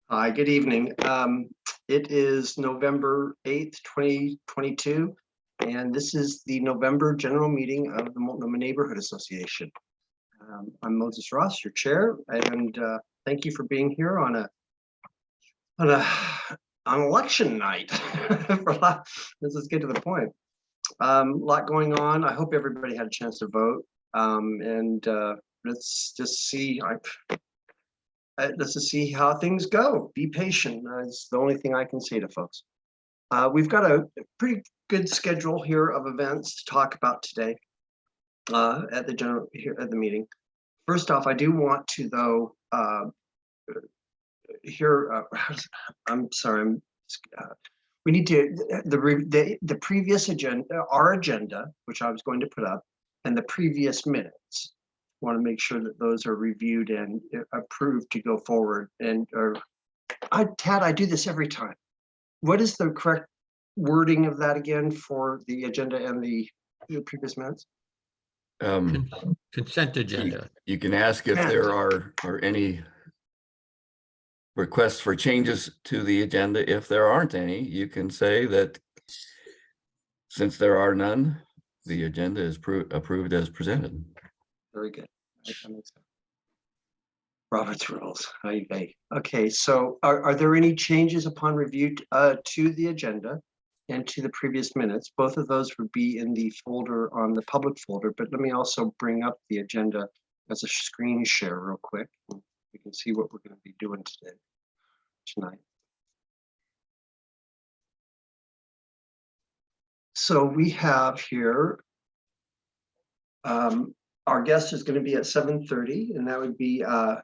Hi, good evening. It is November 8th, 2022, and this is the November general meeting of the Multnomah Neighborhood Association. I'm Moses Ross, your chair, and thank you for being here on election night. Let's just get to the point. A lot going on. I hope everybody had a chance to vote, and let's just see. Let's just see how things go. Be patient. That's the only thing I can say to folks. We've got a pretty good schedule here of events to talk about today at the meeting. First off, I do want to though I'm sorry. We need to the previous agenda, our agenda, which I was going to put up, and the previous minutes. Want to make sure that those are reviewed and approved to go forward. And Tad, I do this every time. What is the correct wording of that again for the agenda and the previous minutes? Consent agenda. You can ask if there are any requests for changes to the agenda. If there aren't any, you can say that since there are none, the agenda is approved as presented. Very good. Robert's rules. Okay, so are there any changes upon review to the agenda and to the previous minutes? Both of those would be in the folder on the public folder, but let me also bring up the agenda as a screen share real quick. We can see what we're going to be doing tonight. So we have here our guest is going to be at 7:30, and that would be to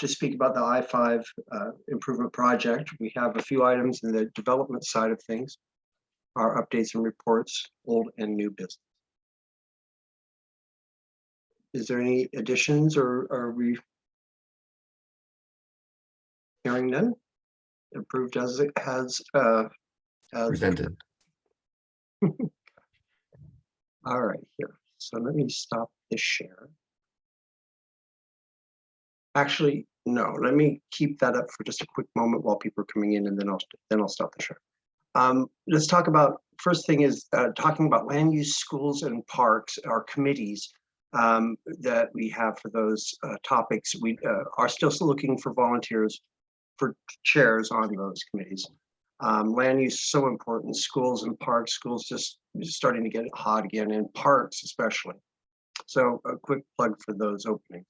speak about the I-5 improvement project. We have a few items in the development side of things, our updates and reports, old and new business. Is there any additions, or are we hearing none? Approved as it has Presented. All right, here. So let me stop this share. Actually, no, let me keep that up for just a quick moment while people are coming in, and then I'll stop the share. Let's talk about, first thing is talking about land use, schools, and parks, our committees that we have for those topics. We are still looking for volunteers for chairs on those committees. Land use is so important. Schools and parks, schools just starting to get hot again, and parks especially. So a quick plug for those openings.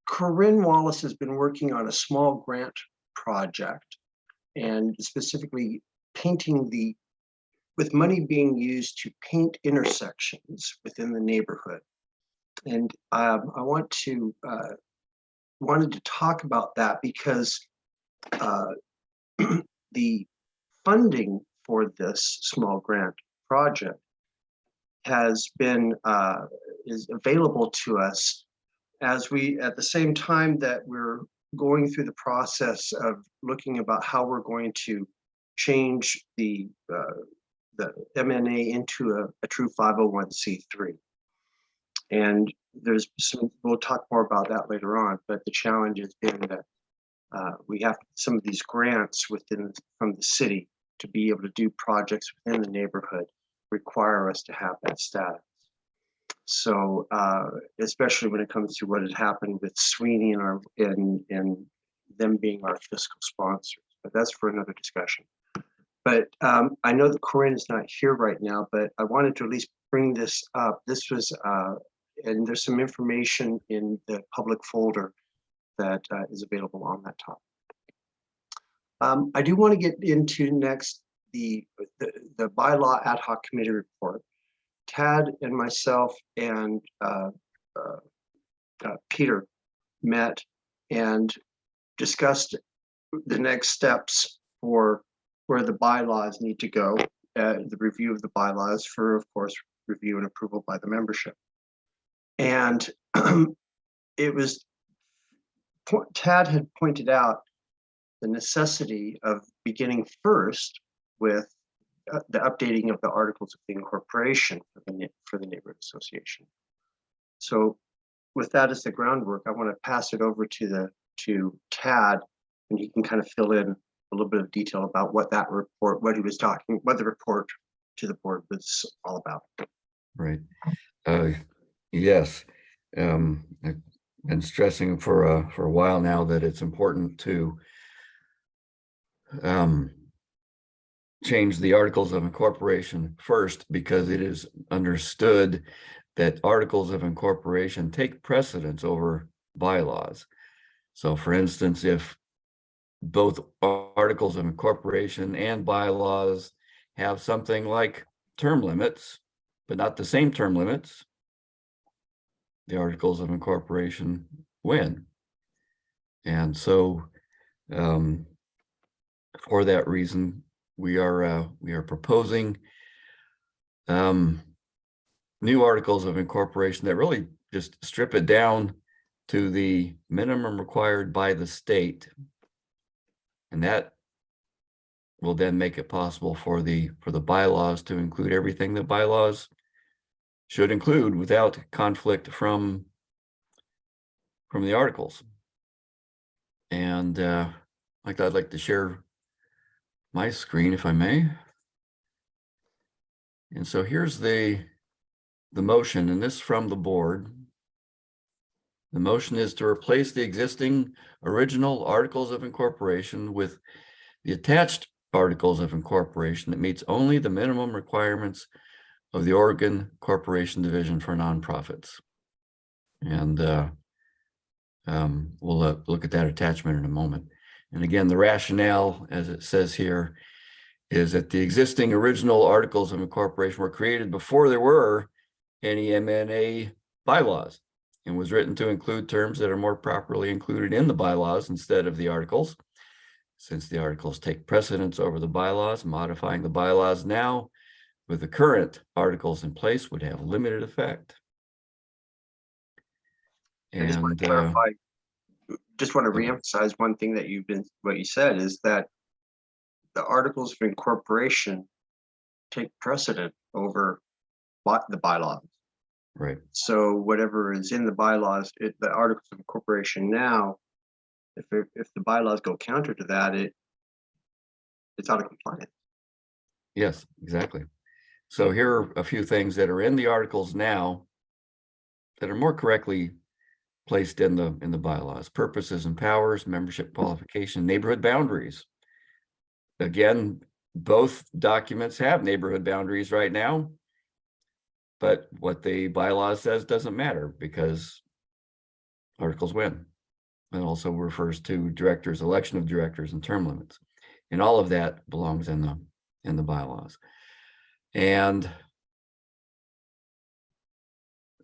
Corinne Wallace has been working on a small grant project, and specifically painting with money being used to paint intersections within the neighborhood. And I wanted to talk about that because the funding for this small grant project has been is available to us as we, at the same time that we're going through the process of looking about how we're going to change the MNA into a true 501c3. And we'll talk more about that later on, but the challenge has been that we have some of these grants from the city to be able to do projects within the neighborhood require us to have that status. So especially when it comes to what had happened with Sweeney and them being our fiscal sponsors, but that's for another discussion. But I know that Corinne is not here right now, but I wanted to at least bring this up. This was, and there's some information in the public folder that is available on that topic. I do want to get into next the bylaw ad hoc committee report. Tad and myself and Peter met and discussed the next steps for where the bylaws need to go, the review of the bylaws for, of course, review and approval by the membership. And it was, Tad had pointed out the necessity of beginning first with the updating of the Articles of Incorporation for the Neighborhood Association. So with that as the groundwork, I want to pass it over to to Tad, and he can kind of fill in a little bit of detail about what that report, what he was talking, what the report to the board was all about. Right. Yes. I've been stressing for a while now that it's important to change the Articles of Incorporation first, because it is understood that Articles of Incorporation take precedence over bylaws. So for instance, if both Articles of Incorporation and bylaws have something like term limits, but not the same term limits, the Articles of Incorporation win. And so for that reason, we are proposing new Articles of Incorporation that really just strip it down to the minimum required by the state. And that will then make it possible for the bylaws to include everything that bylaws should include without conflict from the articles. And I'd like to share my screen, if I may. And so here's the motion, and this from the board. The motion is to replace the existing original Articles of Incorporation with the attached Articles of Incorporation that meets only the minimum requirements of the Oregon Corporation Division for Nonprofits. And we'll look at that attachment in a moment. And again, the rationale, as it says here, is that the existing original Articles of Incorporation were created before there were any M&A bylaws, and was written to include terms that are more properly included in the bylaws instead of the articles. Since the articles take precedence over the bylaws, modifying the bylaws now with the current articles in place would have limited effect. I just want to And clarify, just want to reemphasize one thing that what you said is that the Articles of Incorporation take precedent over the bylaws. right. So whatever is in the bylaws, the Articles of Incorporation now, if the bylaws go counter to that, it's out of compliance. Yes, exactly. So here are a few things that are in the articles now that are more correctly placed in the bylaws: purposes and powers, membership qualification, neighborhood boundaries. Again, both documents have neighborhood boundaries right now, but what the bylaw says doesn't matter because articles win. It also refers to directors, election of directors, and term limits, and all of that belongs in the bylaws. And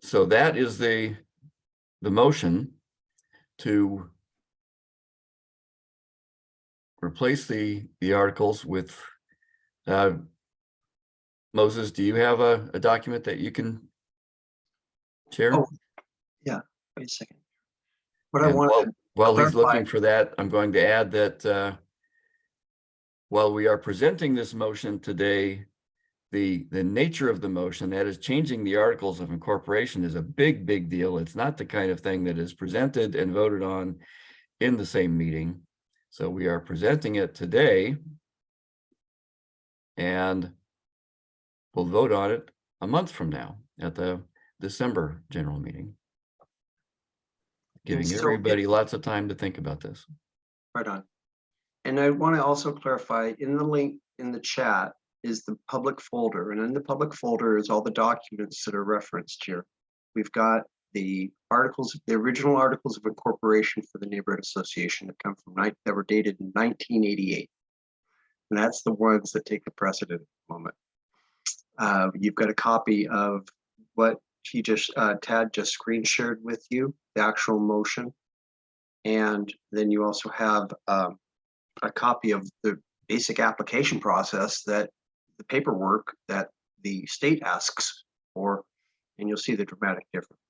so that is the motion to replace the articles with Moses, do you have a document that you can share? Oh, yeah, wait a second. What I And want while he's clarify- looking for that, I'm going to add that while we are presenting this motion today, the nature of the motion, that is changing the Articles of Incorporation, is a big deal. It's not the kind of thing that is presented and voted on in the same meeting. So we are presenting it today, and we'll vote on it a month from now at the December general meeting, giving everybody lots of time to think about this. Right on. And I want to also clarify, in the link in the chat is the public folder, and in the public folder is all the documents that are referenced here. We've got the original Articles of Incorporation for the Neighborhood Association that come from that were dated in 1988. And that's the ones that take the precedent at the moment. You've got a copy of what Tad just screen shared with you, the actual motion. And then you also have a copy of the basic application process, that the paperwork that the state asks for, and you'll see the dramatic difference.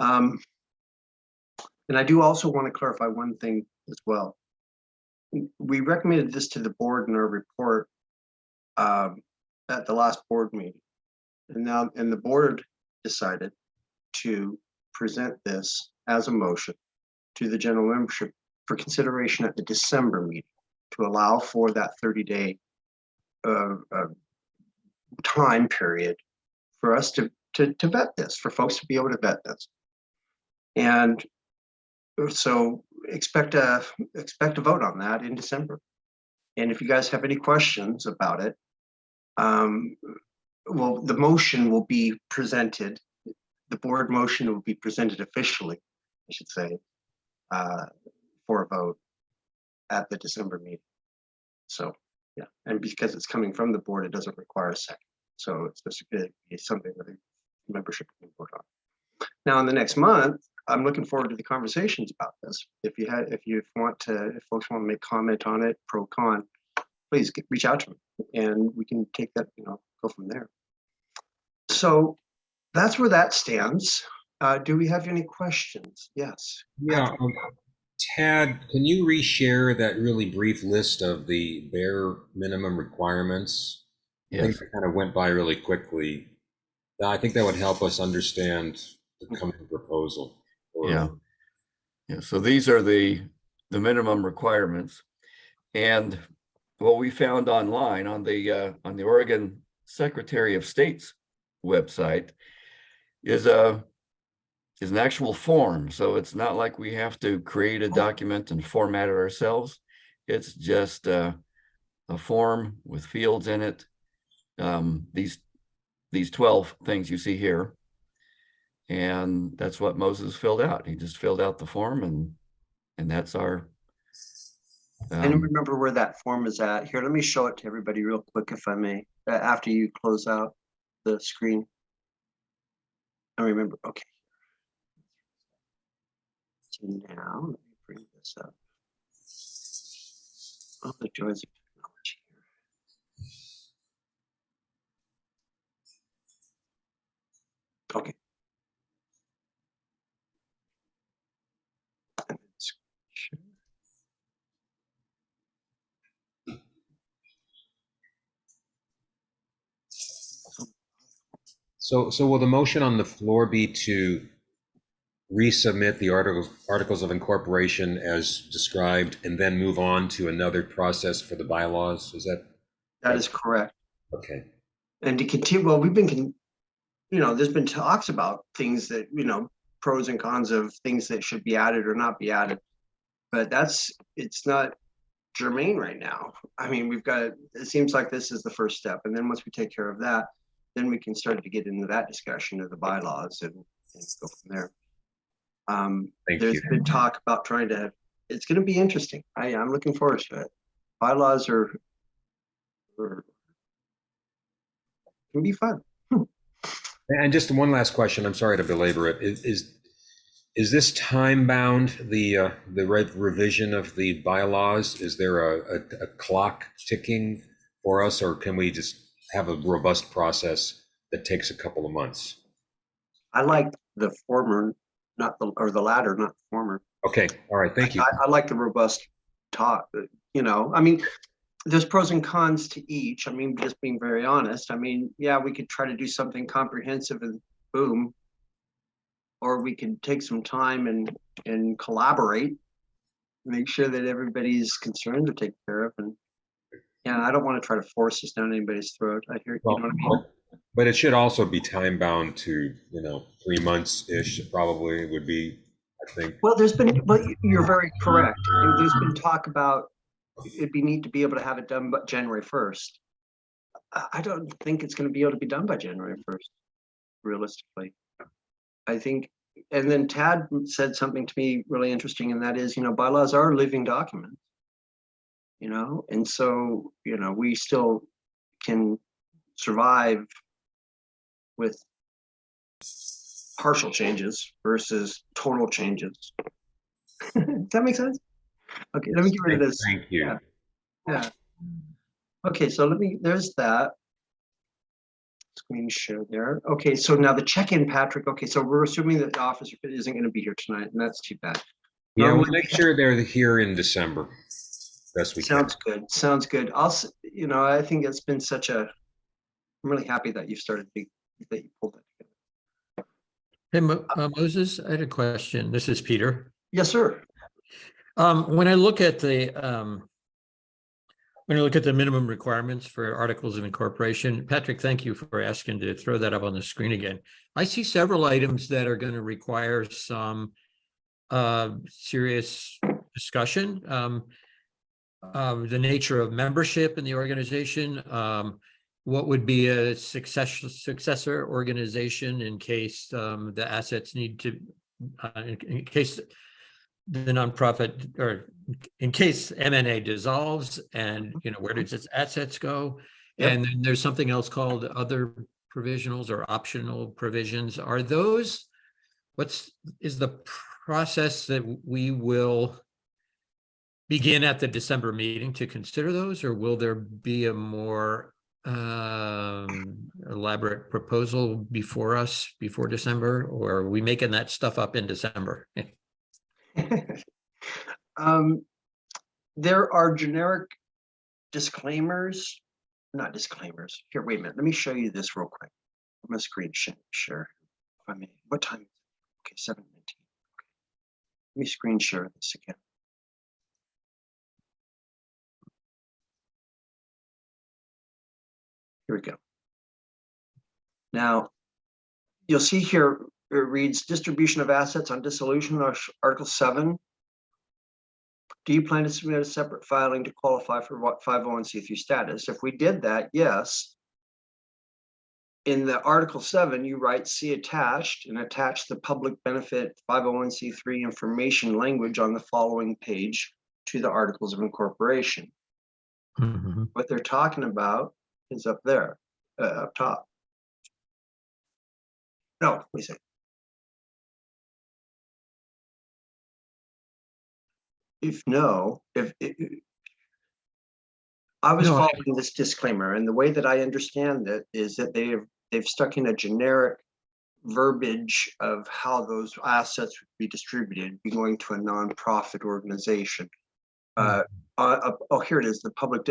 And I do also want to clarify one thing as well. We recommended this to the board in our report at the last board meeting, and the board decided to present this as a motion to the general membership for consideration at the December meeting to allow for that 30-day time period for us to vet this, for folks to be able to vet this. And so expect a vote on that in December. And if you guys have any questions about it, well, the motion will be presented. The board motion will be presented officially, I should say, for a vote at the December meeting. So, yeah, and because it's coming from the board, it doesn't require a second. So it's just something that the membership can vote on. Now, in the next month, I'm looking forward to the conversations about this. If folks want to make comment on it, pro con, please reach out to me, and we can take that, go from there. So that's where that stands. Do we have any questions? Yes. Yeah, Tad, can you reshare that really brief list of the bare minimum requirements? Yes. I think it kind of went by really quickly. I think that would help us understand the coming proposal. Yeah. So these are the minimum requirements, and what we found online on the Oregon Secretary of State's website is an actual form. So it's not like we have to create a document and format it ourselves. It's just a form with fields in it. These 12 things you see here, and that's what Moses filled out. He just filled out the form, and that's our. I don't remember where that form is at. Here, let me show it to everybody real quick, if I may, after you close out the screen. I remember. Okay. So now let me bring this up. Oh, the joys of technology here. Okay. So will the motion on the floor be to resubmit the articles of incorporation as described and then move on to another process for the bylaws? Is that? That is correct. Okay. And to continue, well, we've been, there's been talks about things that, pros and cons of things that should be added or not be added, but it's not germane right now. I mean, it seems like this is the first step. And then once we take care of that, then we can start to get into that discussion of the bylaws and go from there. There's been talk about it's going to be interesting. I'm looking forward to it. Bylaws are can be fun. And just one last question. I'm sorry to belabor it. Is this time bound? The revision of the bylaws? Is there a clock ticking for us, or can we just have a robust process that takes a couple of months? I like the former, the latter, not the former. Okay. All right. Thank you. I like the robust talk. I mean, there's pros and cons to each. I mean, just being very honest. I mean, yeah, we could try to do something comprehensive and boom, or we could take some time and collaborate, make sure that everybody's concerns are taken care of. And yeah, I don't want to try to force this down anybody's throat. I hear, well, you know what I mean? But it should also be time bound to, 3 months ish, probably would be, I think. Well, you're very correct. There's been talk about it'd be neat to be able to have it done by January 1st. I don't think it's going to be able to be done by January 1st, realistically. I think, and then Tad said something to me really interesting, and that is, bylaws are living documents, and so, we still can survive with partial changes versus total changes. Does that make sense? Okay, let me get rid of this. Thank you. Yeah. Okay, so there's that. Screen share there. Okay, so now the check-in, Patrick. Okay, so we're assuming that the officer isn't going to be here tonight, and that's too bad. Yeah, we'll make sure they're here in December. Best we can. Sounds good. Sounds good. I think it's been I'm really happy that you pulled that together. Hey, Moses, I had a question. This is Peter. Yes, sir. When I look at the minimum requirements for Articles of Incorporation, Patrick, thank you for asking to throw that up on the screen again. I see several items that are going to require some serious discussion. The nature of membership in the organization, what would be a successor organization in case the assets need to, in case the nonprofit, or in case M&A dissolves, and where does its assets go? Yep. And then there's something else called other provisionals or optional provisions. Are those, is the process that we will begin at the December meeting to consider those, or will there be a more elaborate proposal before us before December, or are we making that stuff up in December? There are generic disclaimers, not disclaimers. Here, wait a minute. Let me show you this real quick. I'm gonna screen share. If I may. What time? Okay, 7:19. Okay. Let me screen share this again. Here we go. Now, you'll see here, it reads distribution of assets on dissolution, Article 7. Do you plan to submit a separate filing to qualify for what 501c3 status? If we did that, yes. In the Article 7, you write see attached and attach the public benefit 501c3 information language on the following page to the Articles of Incorporation. Mm-hmm. What they're talking about is up there, up top. No, wait a second. I was following this disclaimer, and the way that I understand it is that they've stuck in a generic verbiage of how those assets would be distributed, be going to a nonprofit organization. Here it is. The public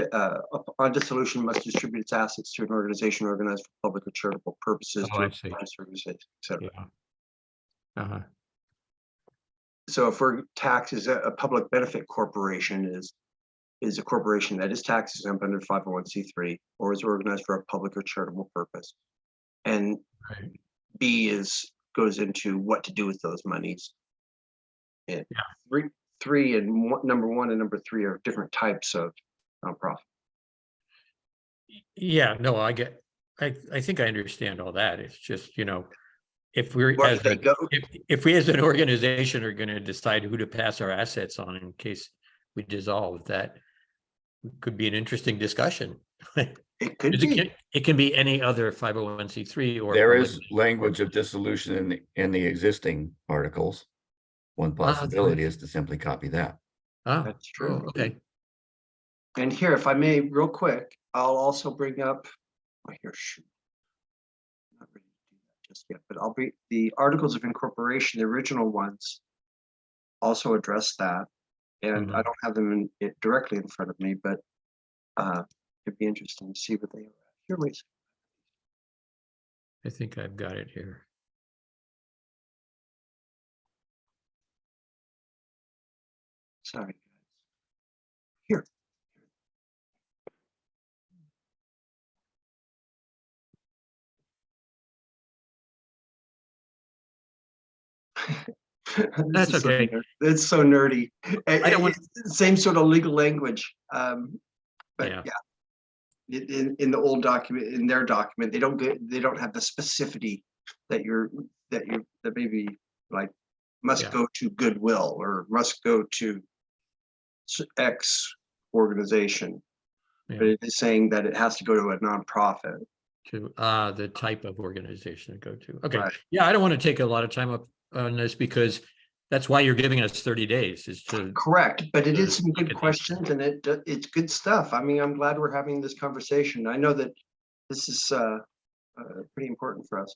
on dissolution must distribute its assets to an organization organized for public or charitable purposes, services, etc. Yeah. So if we're taxed as a public benefit corporation is a corporation that is tax exempt under 501c3 or is organized for a public or charitable purpose. And Right. B goes into what to do with those monies. And three and number 1 and number 3 are different types of nonprofit. Yeah, no, I think I understand all that. It's just, if we're Where do they go? if we as an organization are going to decide who to pass our assets on in case we dissolve, that could be an interesting discussion. It could be. It can be any other 501c3 or There public. is language of dissolution in the existing articles. One possibility is to simply copy that. That's true. Okay. And here, if I may, real quick, I'll also bring up here. Shoot. Not ready to do that just yet, but I'll bring the Articles of Incorporation, the original ones, also address that. And I don't have them directly in front of me, but it'd be interesting to see what they are. Here, wait. I think I've got it here. Sorry, guys. Here. That's okay. It's so nerdy. I don't want same sort of legal language. But Yeah. In the old document, in their document, they don't have the specificity that maybe like must go to Goodwill or must go to X organization. But it is saying that it has to go to a nonprofit. To the type of organization to go to. Okay. Right. Yeah, I don't want to take a lot of time up on this because that's why you're giving us 30 days is to. Correct, but it is some look good at questions and it's good stuff. I mean, I'm glad we're having this conversation. I know that this is pretty important for us.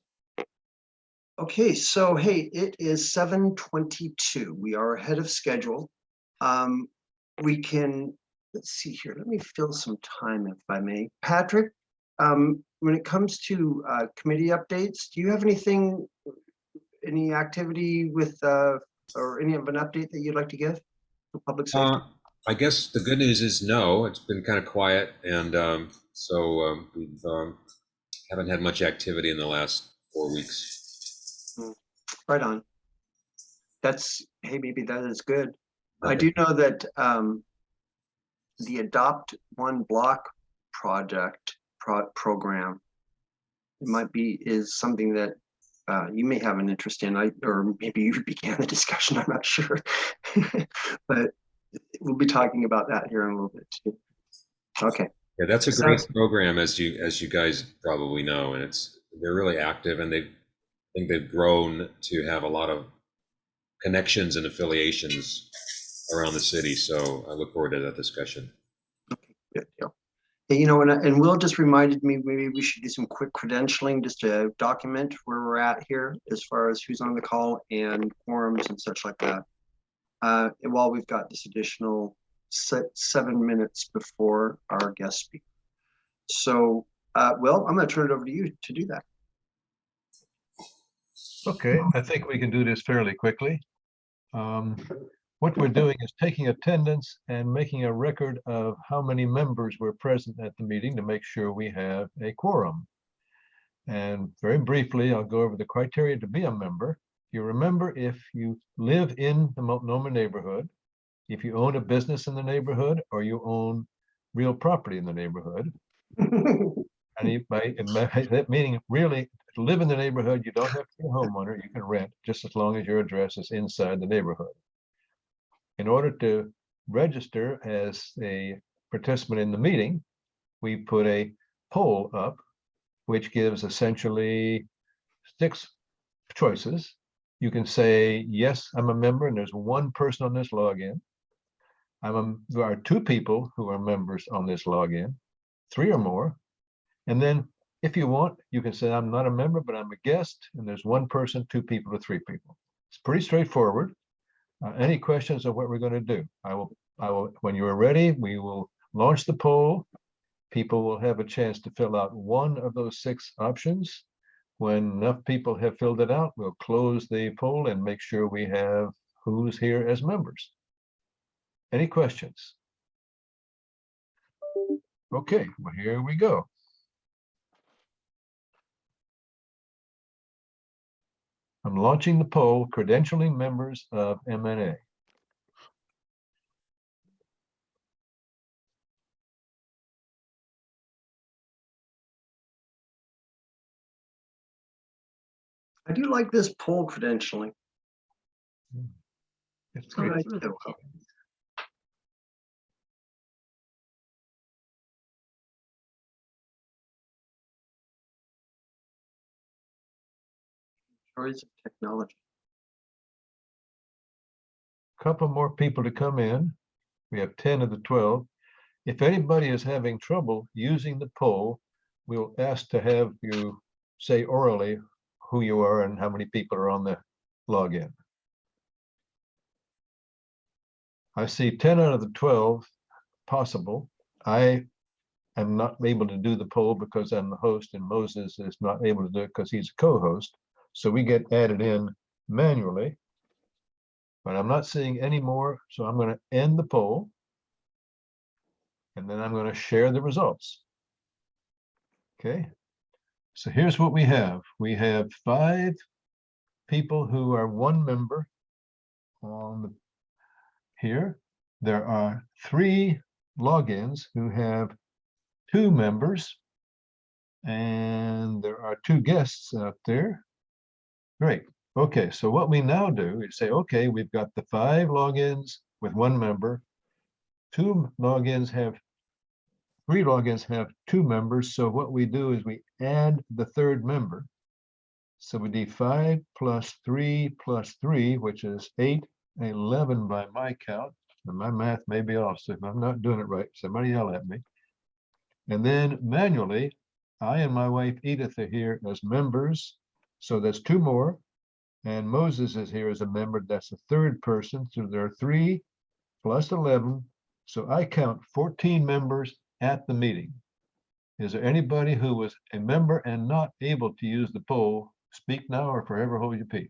Okay, so hey, it is 7:22. We are ahead of schedule. We can, let's see here. Let me fill some time if I may. Patrick, when it comes to committee updates, do you have any activity with or any of an update that you'd like to give for public safety? I guess the good news is no, it's been kind of quiet, and we've haven't had much activity in the last 4 weeks. Right on. Hey, maybe that is good. I do know that the Adopt One Block project program is something that you may have an interest in, or maybe you began the discussion, I'm not sure. But we'll be talking about that here in a little bit too. Okay. Yeah, that's a great program, as you guys probably know, and they're really active, and I think they've grown to have a lot of connections and affiliations around the city. So I look forward to that discussion. Okay, good deal. Hey, you know, and Will just reminded me, maybe we should do some quick credentialing just to document where we're at here as far as who's on the call and forums and such like that. And while we've got this additional 7 minutes before our guest speaker. So, Will, I'm going to turn it over to you to do that. Okay, I think we can do this fairly quickly. What we're doing is taking attendance and making a record of how many members were present at the meeting to make sure we have a quorum. And very briefly, I'll go over the criteria to be a member. You remember, if you live in the Multnomah neighborhood, if you own a business in the neighborhood, or you own real property in the neighborhood. And that meaning really to live in the neighborhood, you don't have to be a homeowner, you can rent just as long as your address is inside the neighborhood. In order to register as a participant in the meeting, we put a poll up, which gives essentially 6 choices. You can say, yes, I'm a member, and there's one person on this login. There are 2 people who are members on this login, 3 or more. And then if you want, you can say, I'm not a member, but I'm a guest, and there's 1 person, 2 people, or 3 people. It's pretty straightforward. Any questions of what we're going to do? I will, when you are ready, we will launch the poll. People will have a chance to fill out one of those 6 options. When enough people have filled it out, we'll close the poll and make sure we have who's here as members. Any questions? Okay, well, here we go. I'm launching the poll, credentialing members of MNA. I do like this poll credentialing. It's All great. right. Stories of technology. Couple more people to come in. We have 10 of the 12. If anybody is having trouble using the poll, we'll ask to have you say orally who you are and how many people are on the login. I see 10 out of the 12 possible. I am not able to do the poll because I'm the host, and Moses is not able to do it because he's a co-host. So we get added in manually. But I'm not seeing any more, so I'm going to end the poll. And then I'm going to share the results. Okay. So here's what we have. We have 5 people who are 1 member on here. There are 3 logins who have 2 members. And there are 2 guests out there. Great. Okay, so what we now do is say, okay, we've got the 5 logins with 1 member. 3 logins have 2 members. So what we do is we add the 3rd member. So we do 5 plus 3 plus 3, which is 8, 11 by my count. And my math may be off, so if I'm not doing it right, somebody yell at me. And then manually, I and my wife Edith are here as members. So that's 2 more. And Moses is here as a member. That's the 3rd person. So there are 3 plus 11. So I count 14 members at the meeting. Is there anybody who was a member and not able to use the poll? Speak now or forever hold your peace.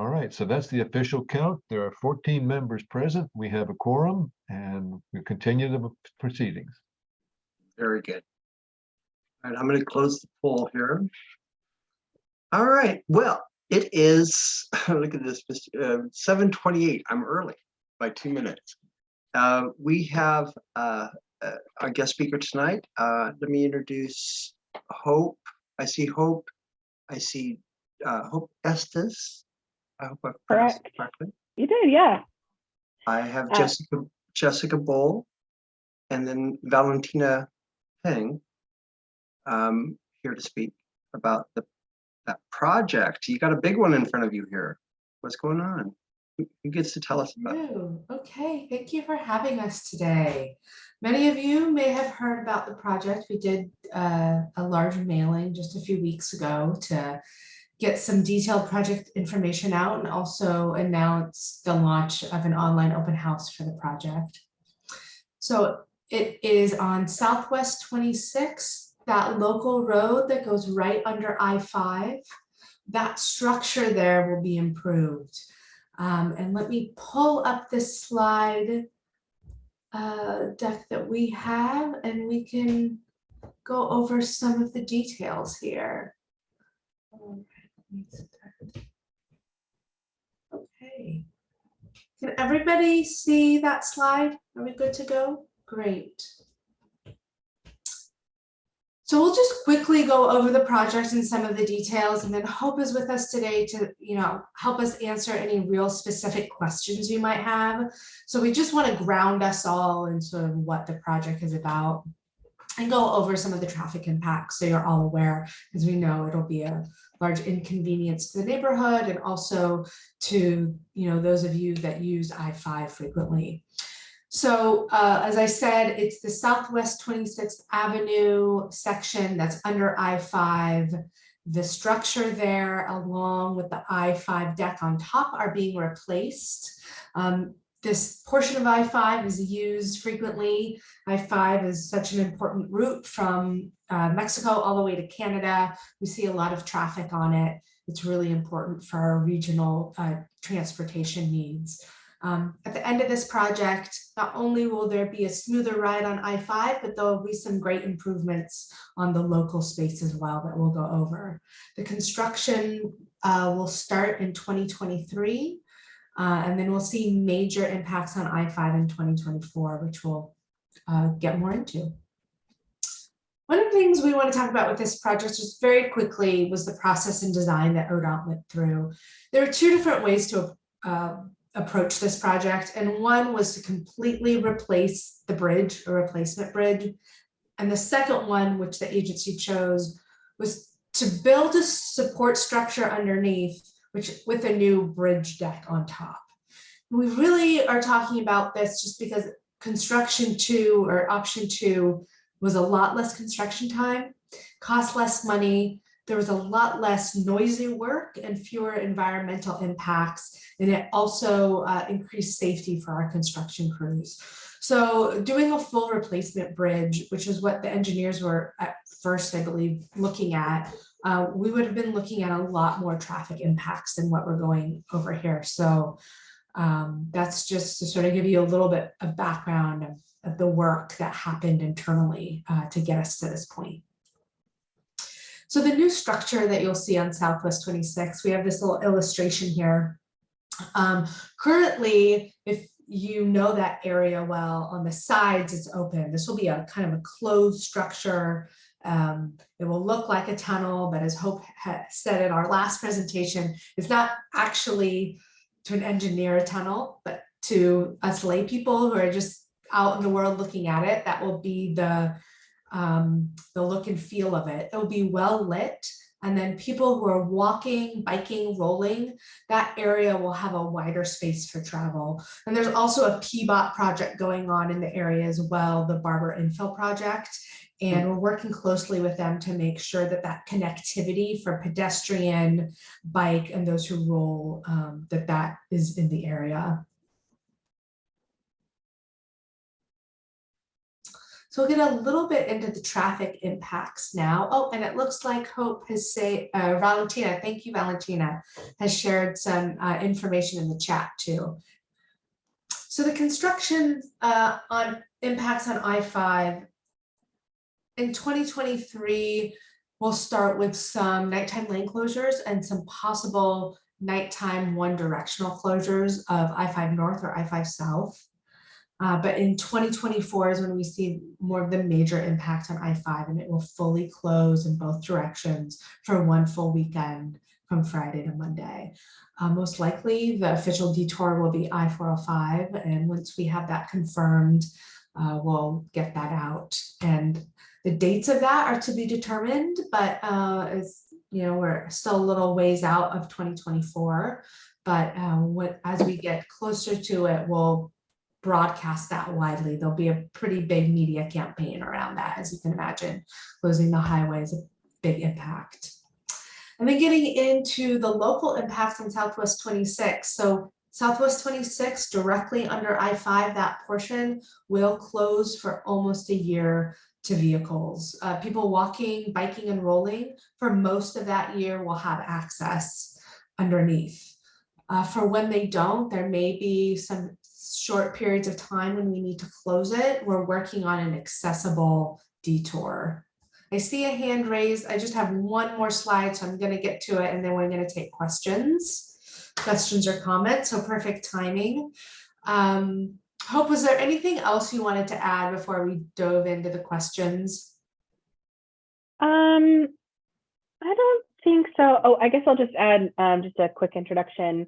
All right, so that's the official count. There are 14 members present. We have a quorum and we continue the proceedings. Very good. All right, I'm going to close the poll here. All right, well, it is, look at this, 7:28. I'm early by 2 minutes. We have our guest speaker tonight. Let me introduce Hope. I see Hope. I see Hope Estes. I hope I pronounced it correctly. You did, yeah. I have Jessica Bowl, and then Valentina Peng here to speak about that project. You got a big one in front of you here. What's going on? Who gets to tell us about it? Okay, thank you for having us today. Many of you may have heard about the project. We did a large mailing just a few weeks ago to get some detailed project information out and also announce the launch of an online open house for the project. So it is on Southwest 26th, that local road that goes right under I-5. That structure there will be improved. And let me pull up this slide deck that we have, and we can go over some of the details here. Okay. Can everybody see that slide? Are we good to go? Great. So we'll just quickly go over the project and some of the details, and then Hope is with us today to, help us answer any real specific questions you might have. So we just want to ground us all in sort of what the project is about and go over some of the traffic impacts so you're all aware, because we know it'll be a large inconvenience to the neighborhood and also to, those of you that use I-5 frequently. So as I said, it's the Southwest 26th Avenue section that's under I-5. The structure there, along with the I-5 deck on top, are being replaced. This portion of I-5 is used frequently. I-5 is such an important route from Mexico all the way to Canada. We see a lot of traffic on it. It's really important for our regional transportation needs. At the end of this project, not only will there be a smoother ride on I-5, but there will be some great improvements on the local space as well that we'll go over. The construction will start in 2023, and then we'll see major impacts on I-5 in 2024, which we'll get more into. One of the things we want to talk about with this project just very quickly was the process and design that ODOT went through. There are two different ways to approach this project, and one was to completely replace the bridge, a replacement bridge, and the second one, which the agency chose, was to build a support structure underneath, which with a new bridge deck on top. We really are talking about this just because construction 2 or option 2 was a lot less construction time, cost less money. There was a lot less noisy work and fewer environmental impacts, and it also increased safety for our construction crews. So doing a full replacement bridge, which is what the engineers were at first, I believe, looking at, we would have been looking at a lot more traffic impacts than what we're going over here. So that's just to sort of give you a little bit of background of the work that happened internally to get us to this point. So the new structure that you'll see on Southwest 26, we have this little illustration here. Currently, if you know that area well, on the sides it's open. This will be a kind of a closed structure. It will look like a tunnel, but as Hope had said in our last presentation, it's not actually to an engineer a tunnel, but to us lay people who are just out in the world looking at it. That will be the look and feel of it. It will be well lit, and then people who are walking, biking, rolling, that area will have a wider space for travel. And there's also a PBOT project going on in the area as well, the Barber Infill project. And we're working closely with them to make sure that that connectivity for pedestrian, bike, and those who roll, that is in the area. So we'll get a little bit into the traffic impacts now. Oh, and it looks like Hope has Valentina, thank you, Valentina, has shared some information in the chat too. So the construction on impacts on I-5 in 2023, we'll start with some nighttime lane closures and some possible nighttime one-directional closures of I-5 North or I-5 South. But in 2024 is when we see more of the major impact on I-5, and it will fully close in both directions for one full weekend from Friday to Monday. Most likely the official detour will be I-405, and once we have that confirmed, we'll get that out. And the dates of that are to be determined, but as you know, we're still a little ways out of 2024, but as we get closer to it, we'll broadcast that widely. There'll be a pretty big media campaign around that, as you can imagine. Closing the highway is a big impact. And then getting into the local impacts on Southwest 26. So Southwest 26 directly under I-5, that portion will close for almost a year to vehicles. People walking, biking, and rolling for most of that year will have access underneath. For when they don't, there may be some short periods of time when we need to close it. We're working on an accessible detour. I see a hand raised. I just have one more slide, so I'm going to get to it, and then we're going to take questions or comments. So perfect timing. Hope, was there anything else you wanted to add before we dove into the questions? I don't think so. Oh, I guess I'll just add just a quick introduction.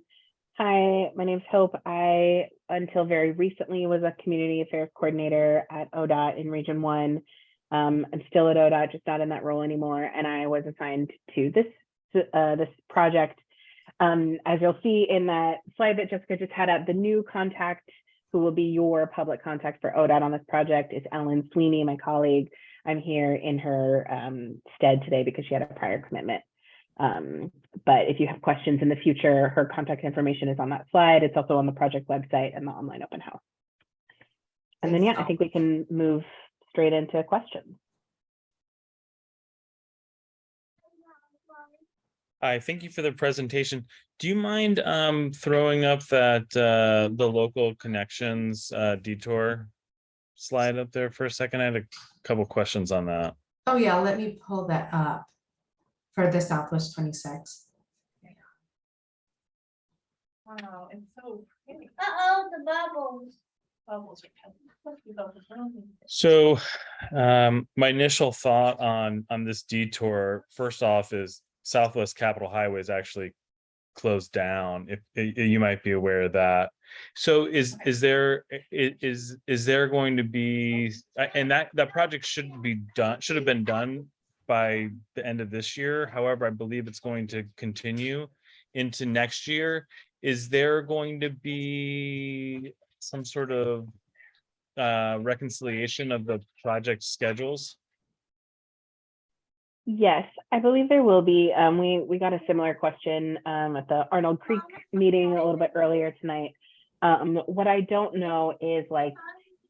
Hi, my name's Hope. I, until very recently, was a community affairs coordinator at ODOT in Region 1. I'm still at ODOT, just not in that role anymore. And I was assigned to this project. As you'll see in that slide that Jessica just had up, the new contact who will be your public contact for ODOT on this project is Ellen Sweeney, my colleague. I'm here in her stead today because she had a prior commitment. But if you have questions in the future, her contact information is on that slide. It's also on the project website and the online open house. And then, yeah, I think we can move straight into questions. Hi, thank you for the presentation. Do you mind throwing up that the local connections detour slide up there for a second? I had a couple questions on that. Oh yeah, let me pull that up for the Southwest 26. Wow, it's so pretty. Uh-oh, the bubbles. Bubbles are coming. So my initial thought on this detour, first off, is Southwest Capitol Highway is actually closed down. If you might be aware of that. So is there going to be, and that project should have been done by the end of this year. However, I believe it's going to continue into next year. Is there going to be some sort of reconciliation of the project schedules? Yes, I believe there will be. We got a similar question at the Arnold Creek meeting a little bit earlier tonight. What I don't know is like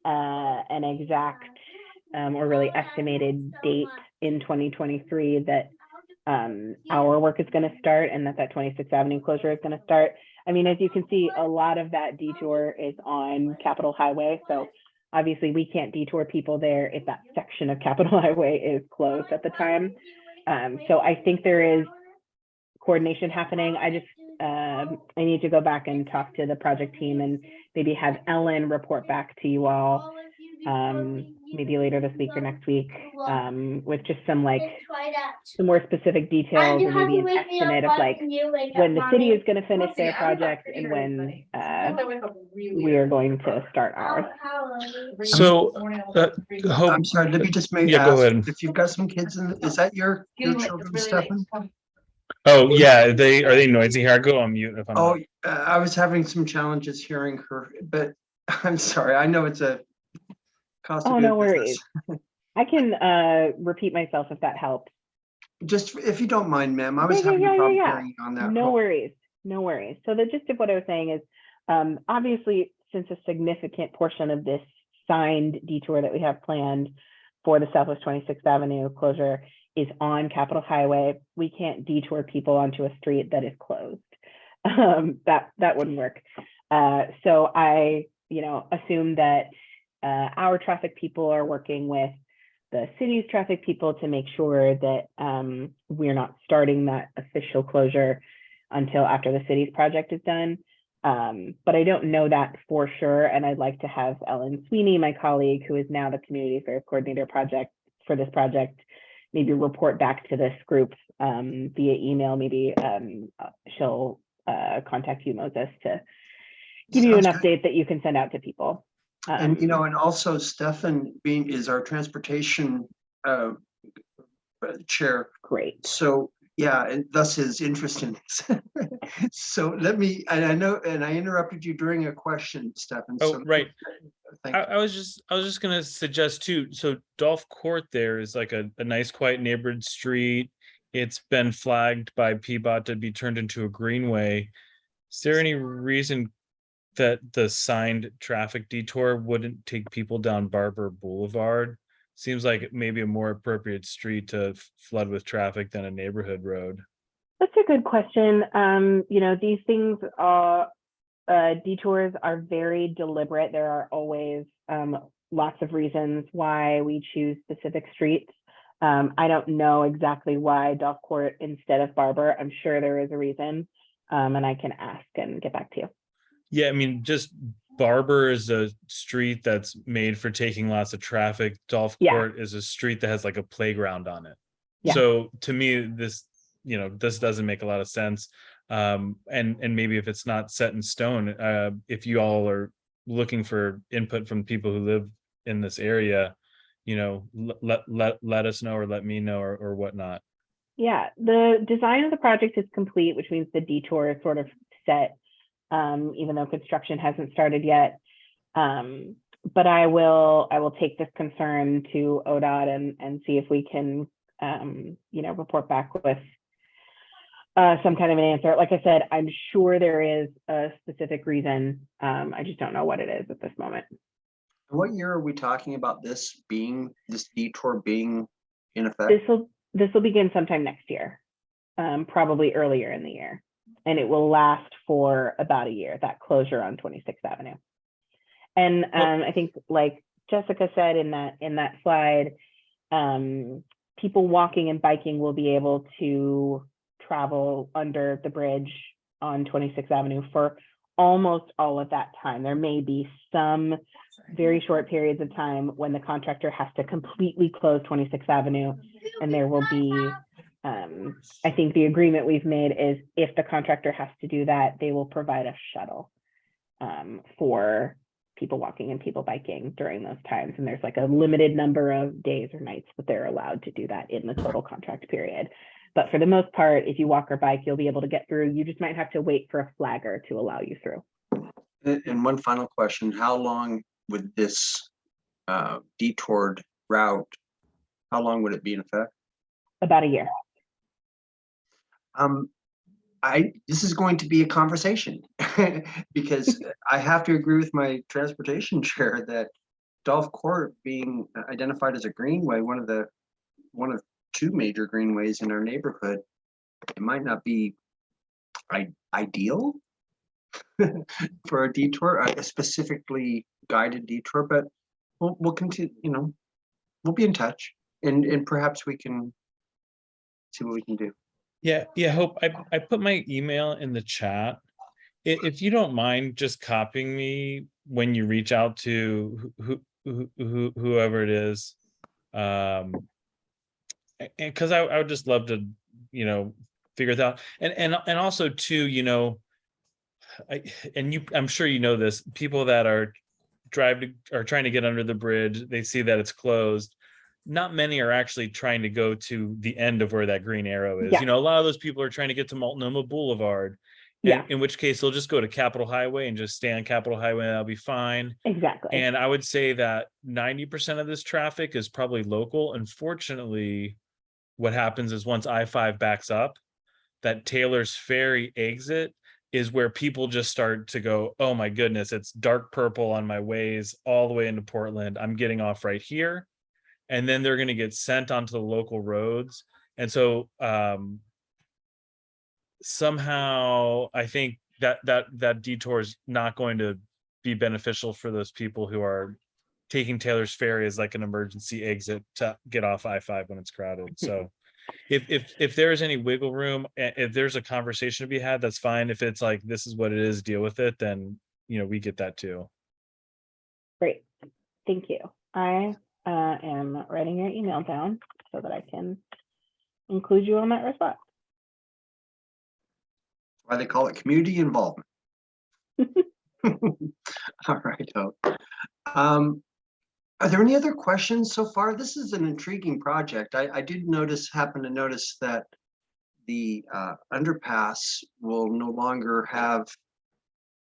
an exact or really estimated date in 2023 that our work is going to start and that 26th Avenue closure is going to start. I mean, as you can see, a lot of that detour is on Capitol Highway. So obviously we can't detour people there if that section of Capitol Highway is closed at the time. So I think there is coordination happening. I need to go back and talk to the project team and maybe have Ellen report back to you all maybe later this week or next week with just some more specific details and maybe an estimate of like when the city is going to finish their project and when we are going to start ours. So Hope, I'm sorry, let me just make Yeah, go ask, ahead. if you've got some kids in, is that your children, Stefan? Oh yeah, are they noisy here? I go on mute if I'm Oh, not. I was having some challenges hearing her, but I'm sorry, I know it's a cost of Oh, doing no worries. business. I can repeat myself if that helps. Just if you don't mind, ma'am, I was having a problem hearing you on that. No worries. No worries. So the gist of what I was saying is, obviously, since a significant portion of this signed detour that we have planned for the Southwest 26th Avenue closure is on Capitol Highway. We can't detour people onto a street that is closed. That wouldn't work. So I, assume that our traffic people are working with the city's traffic people to make sure that we're not starting that official closure until after the city's project is done. But I don't know that for sure. And I'd like to have Ellen Sweeney, my colleague, who is now the community affairs coordinator for this project, maybe report back to this group via email. Maybe she'll contact you, Moses, to give you an Sounds good. update that you can send out to people. And, and also Stefan is our transportation chair. Great. So, yeah, and thus his interest in this. So let me, and I know, and I interrupted you during a question, Stefan. Oh, so right. thank you. I was just gonna suggest too. So Dolph Court there is like a nice, quiet neighborhood street. It's been flagged by PBOT to be turned into a greenway. Is there any reason that the signed traffic detour wouldn't take people down Barber Boulevard? Seems like maybe a more appropriate street to flood with traffic than a neighborhood road. That's a good question. These things are, detours are very deliberate. There are always lots of reasons why we choose specific streets. I don't know exactly why Dolph Court instead of Barber. I'm sure there is a reason, and I can ask and get back to you. Yeah, I mean, just Barber is a street that's made for taking lots of traffic. Dolph Court is a street that has like a playground on it. Yeah. So to me, this doesn't make a lot of sense. And maybe if it's not set in stone, if you all are looking for input from people who live in this area, let us know, or let me know, or whatnot. Yeah, the design of the project is complete, which means the detour is sort of set. Even though construction hasn't started yet. But I will take this concern to ODOT and see if we can, report back with some kind of an answer. Like I said, I'm sure there is a specific reason. I just don't know what it is at this moment. What year are we talking about this detour being in effect? This will begin sometime next year, probably earlier in the year. And it will last for about a year, that closure on 26th Avenue. And I think, like Jessica said in that slide, people walking and biking will be able to travel under the bridge on 26th Avenue for almost all of that time. There may be some very short periods of time when the contractor has to completely close 26th Avenue, and there will be I think the agreement we've made is if the contractor has to do that, they will provide a shuttle for people walking and people biking during those times. And there's like a limited number of days or nights that they're allowed to do that in the total contract period. But for the most part, if you walk or bike, you'll be able to get through. You just might have to wait for a flagger to allow you through. And one final question, how long would this detoured route, how long would it be in effect? About a year. This is going to be a conversation because I have to agree with my transportation chair that Dolph Court being identified as a greenway, one of two major greenways in our neighborhood, it might not be ideal for a detour, a specifically guided detour, but we'll continue, we'll be in touch and perhaps we can see what we can do. Yeah, Hope, I put my email in the chat. If you don't mind just copying me when you reach out to whoever it is, because I would just love to, figure it out. And also too, I'm sure you know this, people that are trying to get under the bridge, they see that it's closed. Not many are actually trying to go to the end of where that green arrow is. Yeah. A lot of those people are trying to get to Multnomah Boulevard. Yeah. In which case they'll just go to Capitol Highway and just stay on Capitol Highway and that'll be fine. Exactly. And I would say that 90% of this traffic is probably local. Unfortunately, what happens is once I-5 backs up, that Taylor's Ferry exit is where people just start to go, oh my goodness, it's dark purple on my ways all the way into Portland. I'm getting off right here. And then they're going to get sent onto the local roads. And so somehow I think that detour is not going to be beneficial for those people who are taking Taylor's Ferry as like an emergency exit to get off I-5 when it's crowded. So if there is any wiggle room, if there's a conversation to be had, that's fine. If it's like, this is what it is, deal with it, then, you know, we get that too. Great, thank you. I am writing your email down so that I can include you on that response. Why they call it community involvement. All right. Are there any other questions so far? This is an intriguing project. I did happen to notice that the underpass will no longer have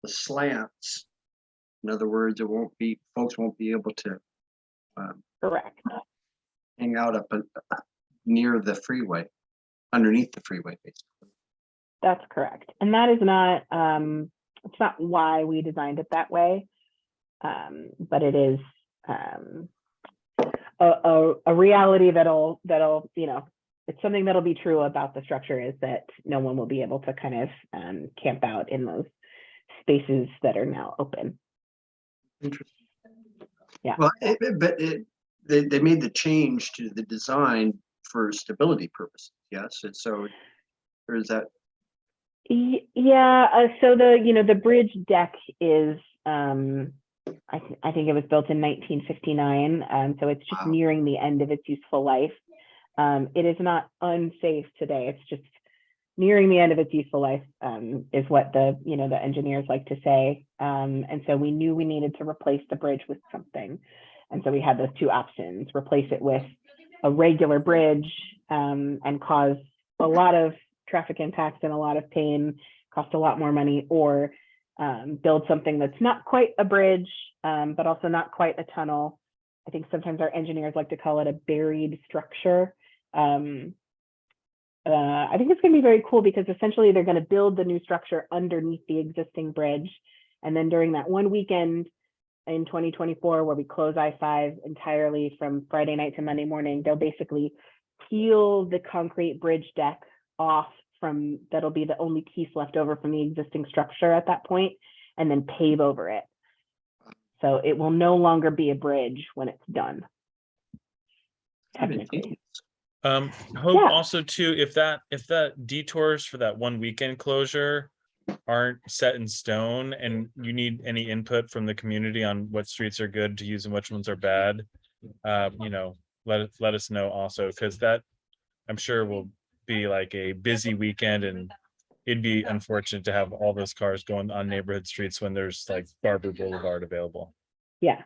the slants. In other words, folks won't be able to Correct. hang out up near the freeway, underneath the freeway, basically. That's correct. And that is not, it's not why we designed it that way, but it is a reality that'll, you know, it's something that'll be true about the structure, is that no one will be able to kind of camp out in those spaces that are now open. Interesting. Yeah. Well, they made the change to the design for stability purposes. Yes, and so or is that? Yeah. So the bridge deck is I think it was built in 1959, so it's just nearing the end of its useful life. It is not unsafe today. It's just nearing the end of its useful life, is what the engineers like to say. And so we knew we needed to replace the bridge with something. And so we had those two options: replace it with a regular bridge and cause a lot of traffic impacts and a lot of pain, cost a lot more money, or build something that's not quite a bridge, but also not quite a tunnel. I think sometimes our engineers like to call it a buried structure. I think it's going to be very cool, because essentially they're going to build the new structure underneath the existing bridge. And then during that one weekend in 2024, where we close I-5 entirely from Friday night to Monday morning, they'll basically peel the concrete bridge deck off from, that'll be the only piece left over from the existing structure at that point, and then pave over it. So it will no longer be a bridge when it's done. Technically. Hope Yeah. also too, if that detours for that one weekend closure aren't set in stone, and you need any input from the community on what streets are good to use and which ones are bad, let us know also, because that, I'm sure, will be like a busy weekend, and it'd be unfortunate to have all those cars going on neighborhood streets when there's like Barber Boulevard available. Yeah.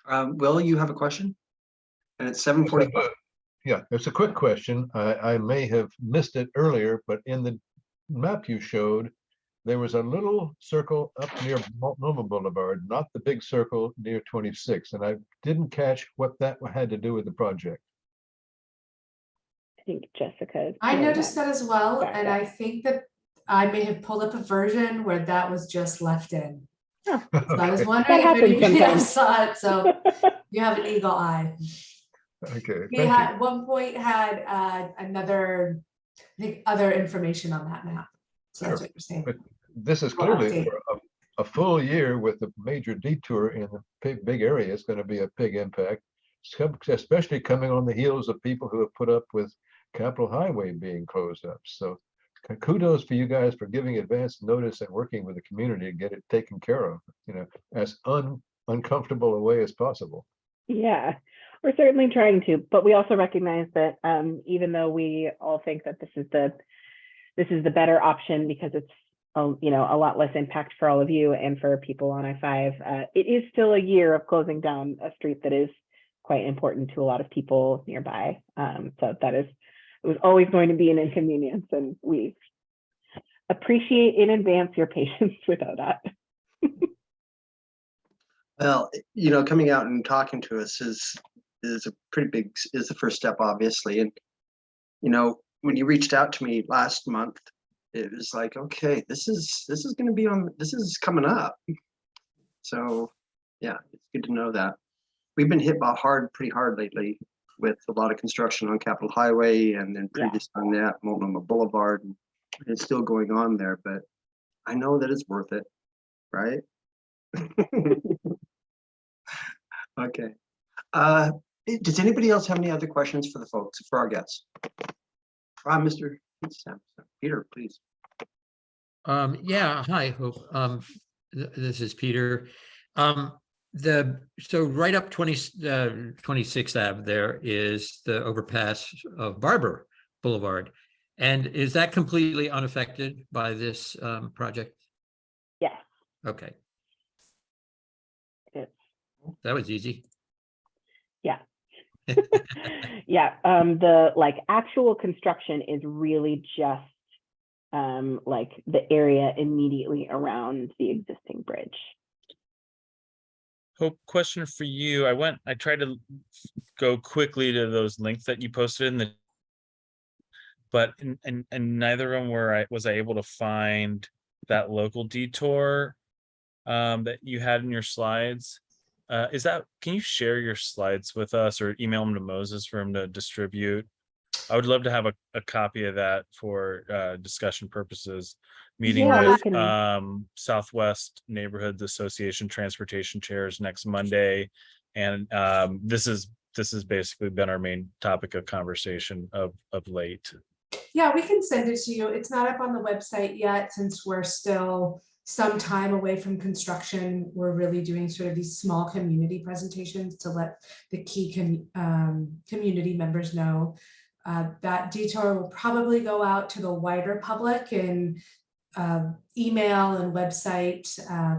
Will, you have a question? And it's 7:45. Yeah, it's a quick question. I may have missed it earlier, but in the map you showed, there was a little circle up near Multnomah Boulevard, not the big circle near 26. And I didn't catch what that had to do with the project. I think Jessica. I noticed that as well, and I think that I may have pulled up a version where that was just left in. Oh. So I was Okay. wondering That if anybody happens else saw it, so you have an eagle eye. Okay, We thank had you. at one point had other information on that map. So that's Sure. what you're saying. But this is We'll clearly update. for a full year with a major detour in a big area. It's going to be a big impact, especially coming on the heels of people who have put up with Capitol Highway being closed up. So kudos for you guys for giving advance notice and working with the community to get it taken care of, as uncomfortable a way as possible. Yeah, we're certainly trying to, but we also recognize that even though we all think that this is the better option, because it's a lot less impact for all of you and for people on I-5, it is still a year of closing down a street that is quite important to a lot of people nearby. So it was always going to be an inconvenience, and we appreciate in advance your patience with that. Well, coming out and talking to us is a pretty big, is the first step, obviously. And, when you reached out to me last month, it was like, okay, this is going to be on, this is coming up. So yeah, it's good to know that. We've been hit pretty hard lately with a lot of construction on Capitol Highway, and then previous on that, Multnomah Boulevard, and it's still going on there, but I know that it's worth it, right? Okay. Does anybody else have any other questions for the folks, for our guests? Mr. Peter, please. Yeah, hi, Hope. This is Peter. So right up 26th Ave, there is the overpass of Barber Boulevard. And is that completely unaffected by this project? Yes. Okay, It is. that was easy. Yeah. Yeah. The like actual construction is really just like the area immediately around the existing bridge. Hope, question for you. I tried to go quickly to those links that you posted in the, but and neither of them was I able to find that local detour that you had in your slides. Can you share your slides with us or email them to Moses for him to distribute? I would love to have a copy of that for discussion purposes. Meeting Yeah, with Southwest Neighborhoods Association Transportation Chairs next Monday. And this has basically been our main topic of conversation of late. Yeah, we can send it to you. It's not up on the website yet, since we're still some time away from construction. We're really doing sort of these small community presentations to let the key community members know. That detour will probably go out to the wider public in email and website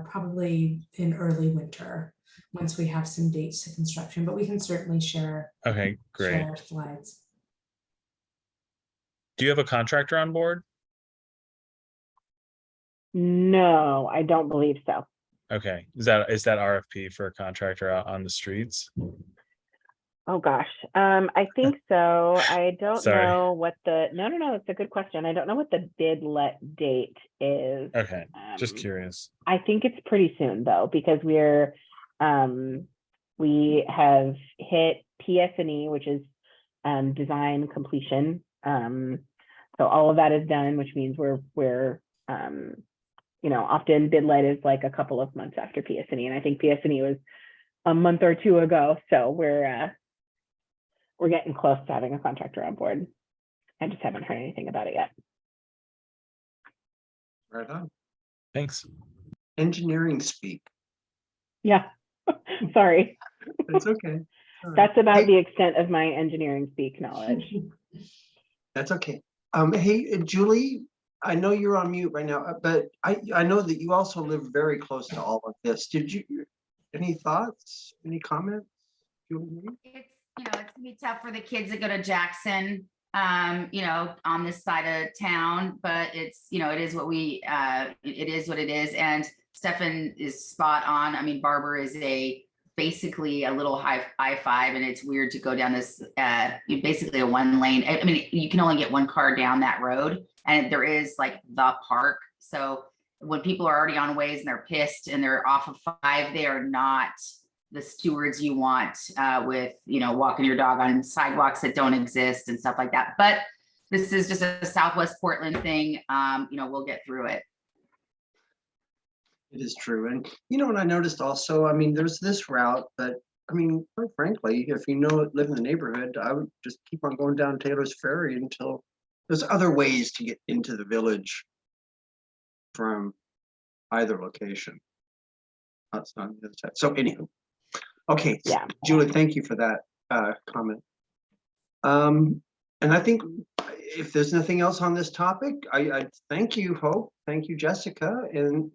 probably in early winter, once we have some dates to construction, but we can certainly share. Okay, great. Share slides. Do you have a contractor on board? No, I don't believe so. Okay, is that RFP for a contractor out on the streets? Oh gosh, I think so. I don't Sorry. know what the, no, it's a good question. I don't know what the bid let date is. Okay, just curious. I think it's pretty soon though, because we have hit PS&E, which is design completion. So all of that is done, which means we're often bid let is like a couple of months after PS&E, and I think PS&E was a month or two ago. So we're getting close to having a contractor on board. I just haven't heard anything about it yet. Right on. Thanks. Engineering speak. Yeah, sorry. It's okay. That's about the extent of my engineering speak knowledge. That's okay. Hey, Julie, I know you're on mute right now, but I know that you also live very close to all of this. Any thoughts, any comments? Julie? It's gonna be tough for the kids that go to Jackson, on this side of town, but it's, it is what it is what it is. And Stefan is spot on. I mean, Barber is basically a little I-5, and it's weird to go down this, basically a one lane. I mean, you can only get one car down that road, and there is like the park. So when people are already on ways and they're pissed and they're off of 5, they are not the stewards you want with, walking your dog on sidewalks that don't exist and stuff like that. But this is just a Southwest Portland thing. We'll get through it. It is true. And and I noticed also, I mean, there's this route, but I mean, quite frankly, if live in the neighborhood, I would just keep on going down Taylor's Ferry until there's other ways to get into the village from either location. That's not the other side. So anywho, okay. Yeah. Julie, thank you for that comment. And I think if there's nothing else on this topic, I thank you, Hope. Thank you, Jessica, and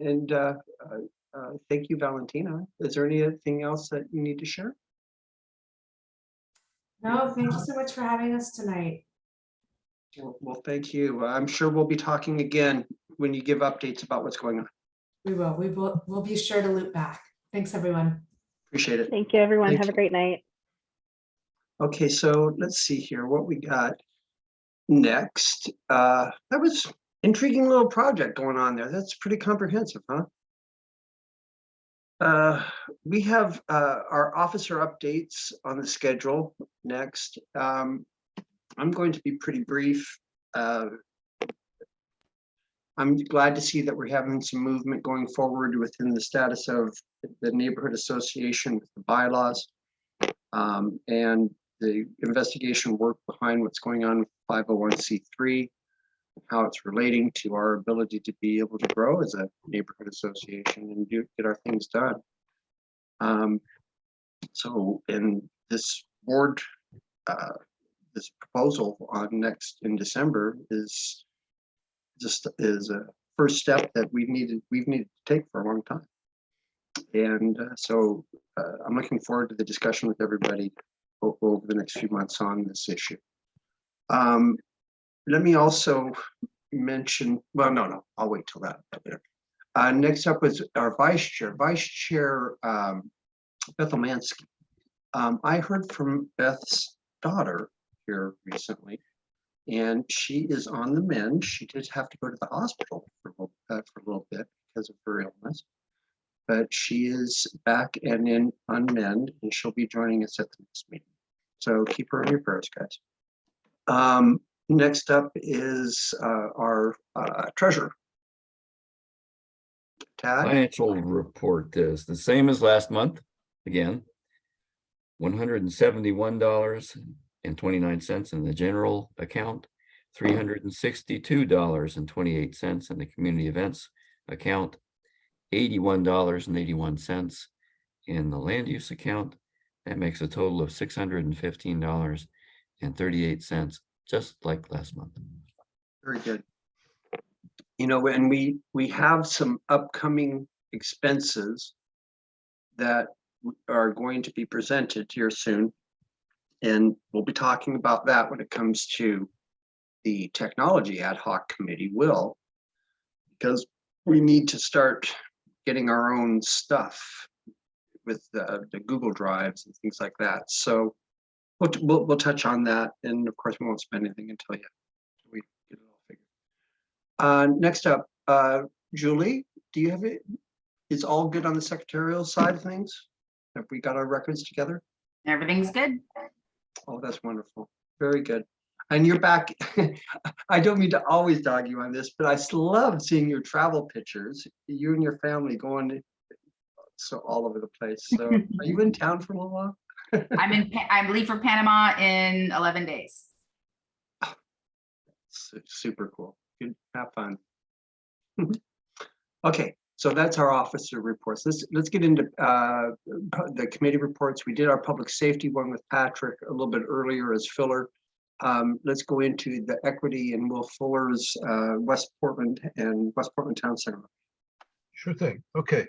thank you, Valentina. Is there anything else that you need to share? No, thank you so much for having us tonight. Well, thank you. I'm sure we'll be talking again when you give updates about what's going on. We will. We'll be sure to loop back. Thanks, everyone. Appreciate it. Thank you, everyone. Thank Have a you. great night. Okay, so let's see here what we got. Next, that was intriguing little project going on there. That's pretty comprehensive, huh? We have our officer updates on the schedule next. I'm going to be pretty brief. I'm glad to see that we're having some movement going forward within the status of the neighborhood association with the bylaws, and the investigation work behind what's going on with 501c3, how it's relating to our ability to be able to grow as a neighborhood association and get our things done. So in this board, this proposal on next in December is just a first step that we've needed to take for a long time. And so I'm looking forward to the discussion with everybody over the next few months on this issue. Let me also mention, well, no, I'll wait till that later. Next up is our vice chair, Beth Omansky. I heard from Beth's daughter here recently, and she is on the mend. She did have to go to the hospital for a little bit because of her illness, but she is back and on mend, and she'll be joining us at the next meeting. So keep her in your prayers, guys. Next up is our treasurer. Tad? Financial report is the same as last month. Again, $171.29 in the general account, $362.28 in the community events account, $81.81 in the land use account. That makes a total of $615.38, just like last month. Very good. You know, and we have some upcoming expenses that are going to be presented here soon. And we'll be talking about that when it comes to the technology ad hoc committee because we need to start getting our own stuff with the Google Drives and things like that. So we'll touch on that. And of course, we won't spend anything until we get it all figured. Next up, Julie, do you have it? Is all good on the secretarial side of things? Have we got our records together? Everything's good. Oh, that's wonderful. Very good. And you're back. I don't mean to always dog you on this, but I still love seeing your travel pictures. You and your family going so all over the place. So are you in town for a little while? I leave for Panama in 11 days. Super cool. Good. Have fun. Okay. So that's our officer reports. Let's get into the committee reports. We did our public safety one with Patrick a little bit earlier as filler. Let's go into the equity and Will Fuller's West Portland Town Center. Sure thing. Okay.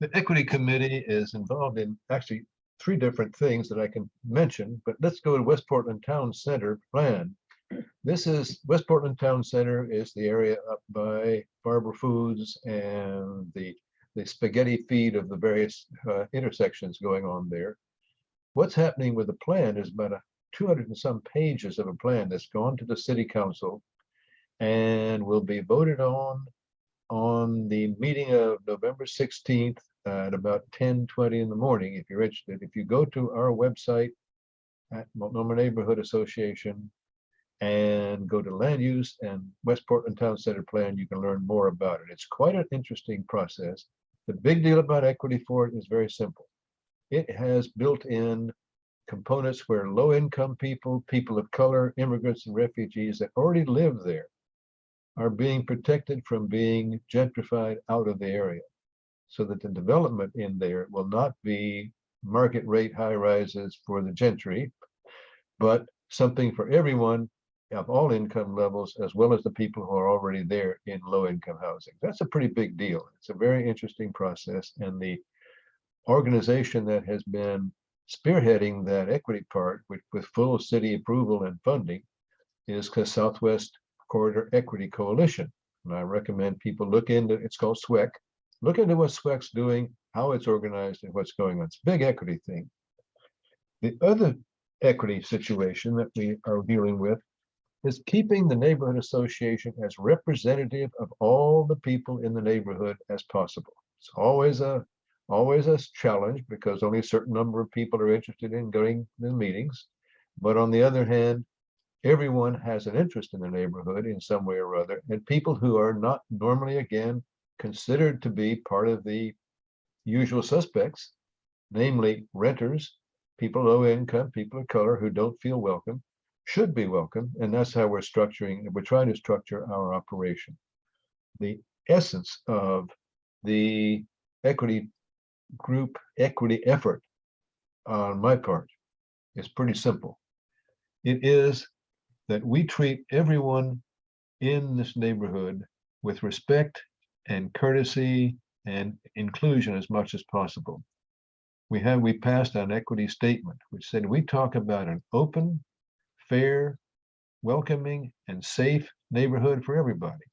The equity committee is involved in actually 3 different things that I can mention, but let's go to West Portland Town Center plan. This is West Portland Town Center is the area up by Barber Foods and the spaghetti feed of the various intersections going on there. What's happening with the plan is about 200 and some pages of a plan that's gone to the city council and will be voted on the meeting of November 16th at about 10:20 in the morning. If you're interested, if you go to our website at Multnomah Neighborhood Association and go to land use and West Portland Town Center plan, you can learn more about it. It's quite an interesting process. The big deal about equity for it is very simple. It has built-in components where low-income people, people of color, immigrants and refugees that already live there are being protected from being gentrified out of the area, so that the development in there will not be market rate high rises for the gentry, but something for everyone of all income levels, as well as the people who are already there in low income housing. That's a pretty big deal. It's a very interesting process. And the organization that has been spearheading that equity part with full city approval and funding is the Southwest Corridor Equity Coalition. And I recommend people look into, it's called SWEC. Look into what SWEC's doing, how it's organized, and what's going on. It's a big equity thing. The other equity situation that we are dealing with is keeping the neighborhood association as representative of all the people in the neighborhood as possible. It's always a challenge because only a certain number of people are interested in going to the meetings. But on the other hand, everyone has an interest in the neighborhood in some way or other, and people who are not normally, again, considered to be part of the usual suspects, namely renters, people low income, people of color who don't feel welcome, should be welcome. And that's how we're trying to structure our operation. The essence of the equity group equity effort on my part is pretty simple. It is that we treat everyone in this neighborhood with respect and courtesy and inclusion as much as possible. We passed an equity statement which said we talk about an open, fair, welcoming, and safe neighborhood for everybody.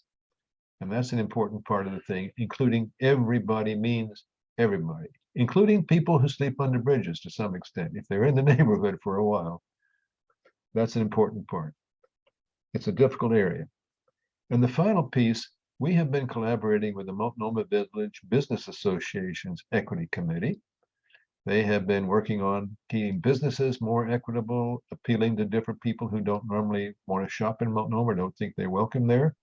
And that's an important part of the thing. Including everybody means everybody, including people who sleep under bridges to some extent. If they're in the neighborhood for a while, that's an important part. It's a difficult area. And the final piece, we have been collaborating with the Multnomah Village Business Association's Equity Committee. They have been working on keeping businesses more equitable, appealing to different people who don't normally want to shop in Multnomah or don't think they're welcome there.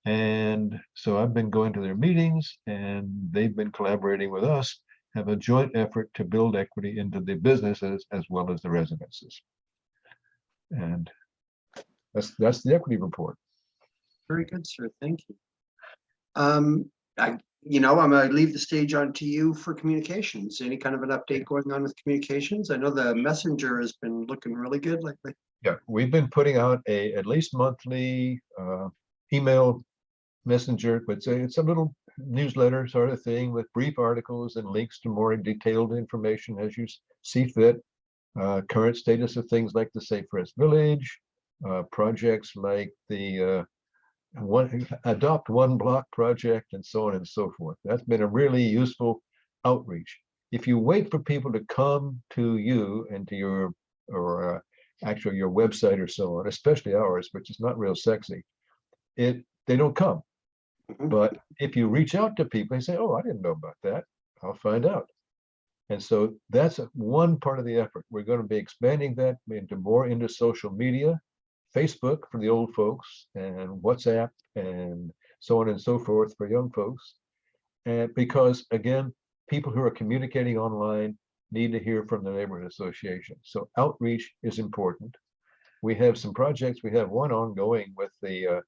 And so I've been going to their meetings and they've been collaborating with us, have a joint effort to build equity into the businesses as well as the residences. And that's the equity report. Very good, sir. Thank you. I'm gonna leave the stage on to you for communications. Any kind of an update going on with communications? I know the messenger has been looking really good lately. Yeah, we've been putting out at least monthly email messenger, but it's a little newsletter sort of thing with brief articles and links to more detailed information as you see fit. Current status of things like the Safe Rest Village, projects like the Adopt One Block project, and so on and so forth. That's been a really useful outreach. If you wait for people to come to you and to your actually your website or so on, especially ours, which is not real sexy, they don't come. But if you reach out to people and say, oh, I didn't know about that, I'll find out. And so that's one part of the effort. We're going to be expanding that into social media, Facebook for the old folks, and WhatsApp, and so on and so forth for young folks. And because, again, people who are communicating online need to hear from the neighborhood association. So outreach is important. We have some projects. We have one ongoing with the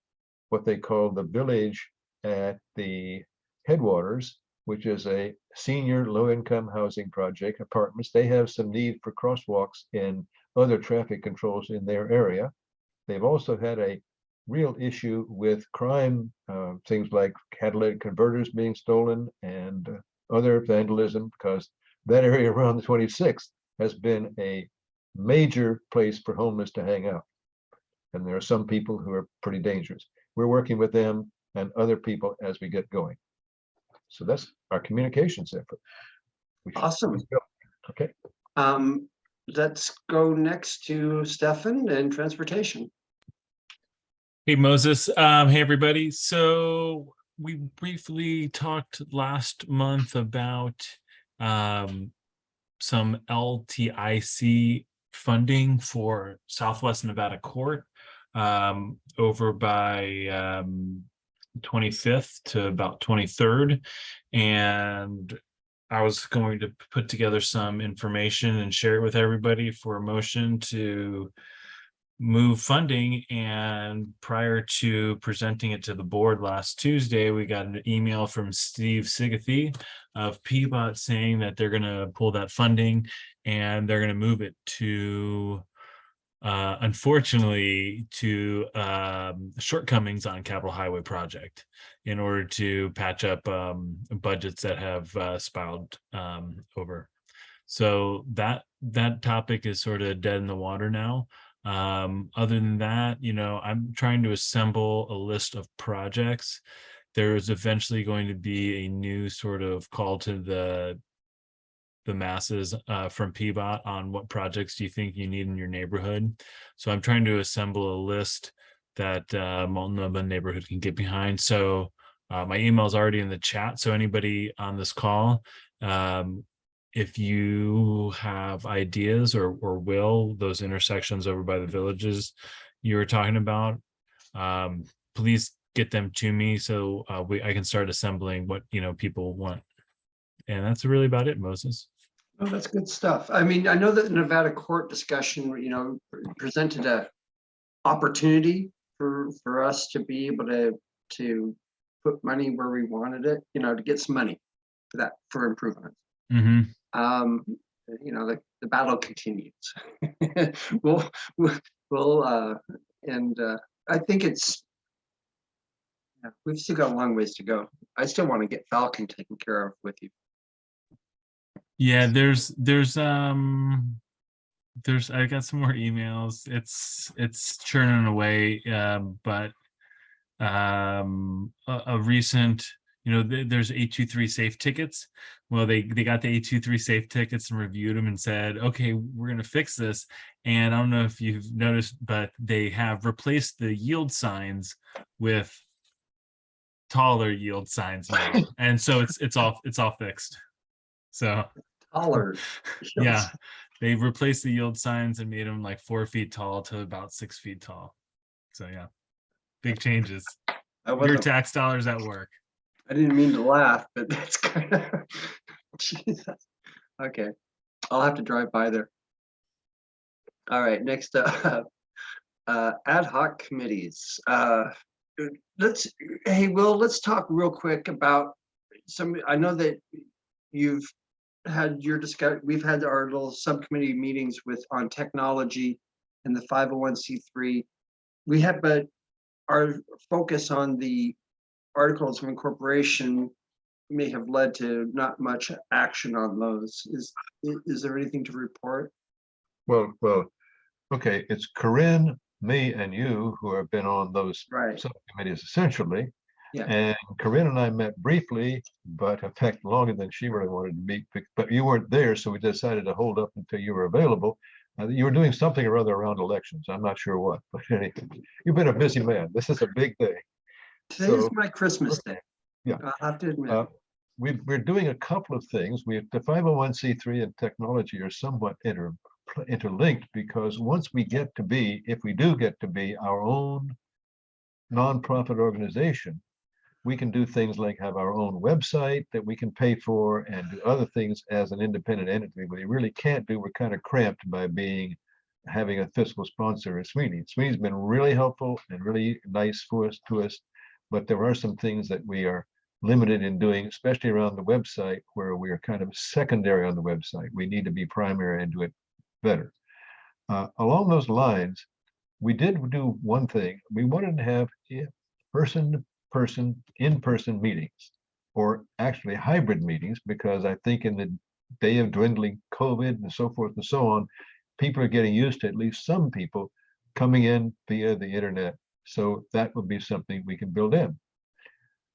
what they call the village at the headwaters, which is a senior low-income housing project, apartments. They have some need for crosswalks and other traffic controls in their area. They've also had a real issue with crime, things like catalytic converters being stolen and other vandalism, because that area around the 26th has been a major place for homeless to hang out. And there are some people who are pretty dangerous. We're working with them and other people as we get going. So that's our communications effort. Awesome. Okay. Let's go next to Stefan and transportation. Hey, Moses. Hey, everybody. So we briefly talked last month about some LTIC funding for Southwest Nevada Court over by 25th to about 23rd. And I was going to put together some information and share it with everybody for a motion to move funding. And prior to presenting it to the board last Tuesday, we got an email from Steve Sigathy of PBOT saying that they're going to pull that funding and they're going to move it to unfortunately to shortcomings on Capitol Highway project in order to patch up budgets that have spiraled over. So that topic is sort of dead in the water now. Other than that, I'm trying to assemble a list of projects. There is eventually going to be a new sort of call to the the masses from PBOT on what projects do you think you need in your neighborhood. So I'm trying to assemble a list that Multnomah neighborhood can get behind. So my email is already in the chat. So anybody on this call, if you have ideas or will, those intersections over by the villages you were talking about, please get them to me so I can start assembling what people want. And that's really about it, Moses. Oh, that's good stuff. I mean, I know that the Nevada court discussion, presented a opportunity for us to be able to put money where we wanted it, to get some money for improvements. Mm-hmm. The battle continues. And I think we've still got a long ways to go. I still want to get Falcon taken care of with you. Yeah, there's I got some more emails. It's churning away, but a recent, there's 823 safe tickets. Well, they got the 823 safe tickets and reviewed them and said, okay, we're going to fix this. And I don't know if you've noticed, but they have replaced the yield signs with taller yield signs now. And so it's all fixed. So taller. Yeah, they've replaced the yield signs and made them like 4 feet tall to about 6 feet tall. So yeah, big changes. Your tax dollars at work. I didn't mean to laugh, but that's kind of Jesus. Okay, I'll have to drive by there. All right, next up, ad hoc committees. Let's talk real quick about some. I know that you've had your discussion. We've had our little subcommittee meetings on technology and the 501c3. We have, but our focus on the Articles of Incorporation may have led to not much action on those. Is there anything to report? Well, okay, it's Corinne, me, and you who have been on those subcommittees essentially. Yeah. And Corinne and I met briefly, but in fact longer than she really wanted to meet. But you weren't there, so we decided to hold up until you were available. You were doing something or other around elections. I'm not sure what, but anyway, you've been a busy man. This is a big day. Today is my Christmas day. Yeah, I have to admit. We're doing a couple of things. The 501c3 and technology are somewhat interlinked, because once we get to be, if we do get to be our own nonprofit organization, we can do things like have our own website that we can pay for and do other things as an independent entity. But we really can't do, we're kind of cramped by having a fiscal sponsor as Sweeney. Sweeney's been really helpful and really nice to us, but there are some things that we are limited in doing, especially around the website, where we are kind of secondary on the website. We need to be primary and do it better. Along those lines, we did do one thing. We wanted to have in-person meetings, or actually hybrid meetings, because I think in the day of dwindling COVID and so forth and so on, people are getting used to, at least some people, coming in via the internet. So that would be something we can build in.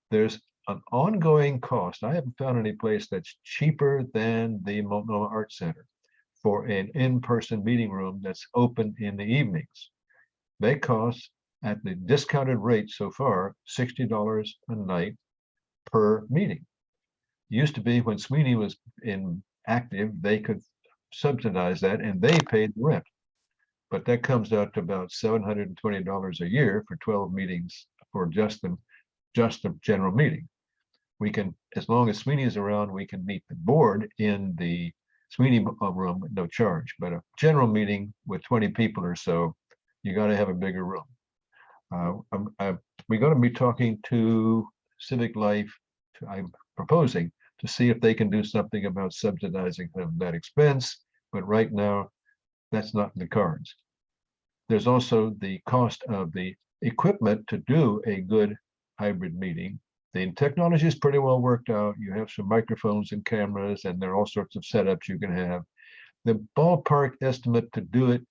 There's an ongoing cost. I haven't found any place that's cheaper than the Multnomah Art Center for an in-person meeting room that's open in the evenings. They cost, at the discounted rate so far, $60 a night per meeting. Used to be, when Sweeney was active, they could subsidize that and they paid the rent. But that comes out to about $720 a year for 12 meetings for just the general meeting. We can, as long as Sweeney is around, we can meet the board in the Sweeney room at no charge. But a general meeting with 20 people or so, you got to have a bigger room. We're going to be talking to Civic Life. I'm proposing to see if they can do something about subsidizing that expense, but right now that's not in the cards. There's also the cost of the equipment to do a good hybrid meeting. The technology is pretty well worked out. You have some microphones and cameras, and there are all sorts of setups you can have. The ballpark estimate to do it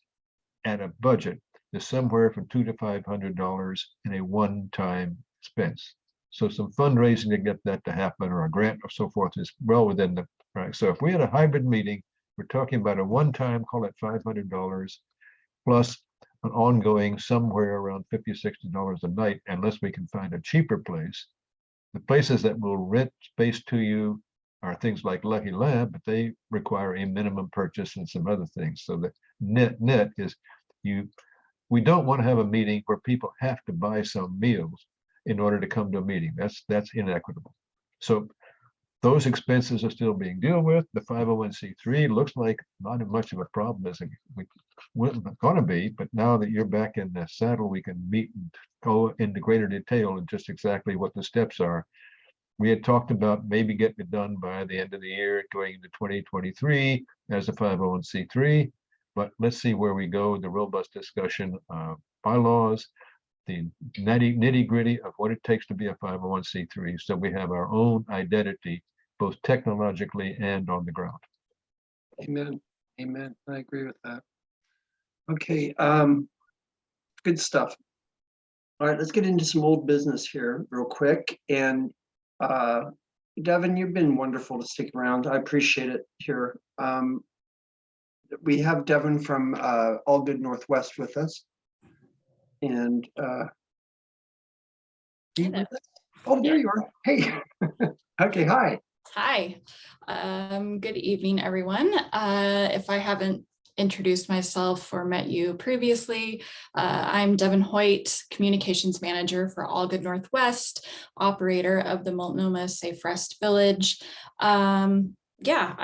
at a budget is somewhere from $200 to $500 in a one-time expense. So some fundraising to get that to happen, or a grant or so forth, is well within the right? So if we had a hybrid meeting, we're talking about a one-time, call it $500 plus an ongoing somewhere around $50-60 a night, unless we can find a cheaper place. The places that will rent space to you are things like Lucky Lab, but they require a minimum purchase and some other things. So the net is we don't want to have a meeting where people have to buy some meals in order to come to a meeting. That's inequitable. So those expenses are still being dealt with. The 501c3 looks like not as much of a problem as we're going to be, but now that you're back in the saddle, we can meet and go into greater detail and just exactly what the steps are. We had talked about maybe getting it done by the end of the year, going into 2023 as a 501c3, but let's see where we go. The robust discussion of bylaws, the nitty gritty of what it takes to be a 501c3. So we have our own identity, both technologically and on the ground. Amen. Amen. I agree with that. Okay. Good stuff. All right, let's get into some old business here real quick. And Devin, you've been wonderful to stick around. I appreciate it here. We have Devin from All Good Northwest with us. And oh, there you are. Hey. Okay, hi. Hi, good evening, everyone. If I haven't introduced myself or met you previously, I'm Devin Hoyt, Communications Manager for All Good Northwest, operator of the Multnomah Safe Rest Village. Yeah,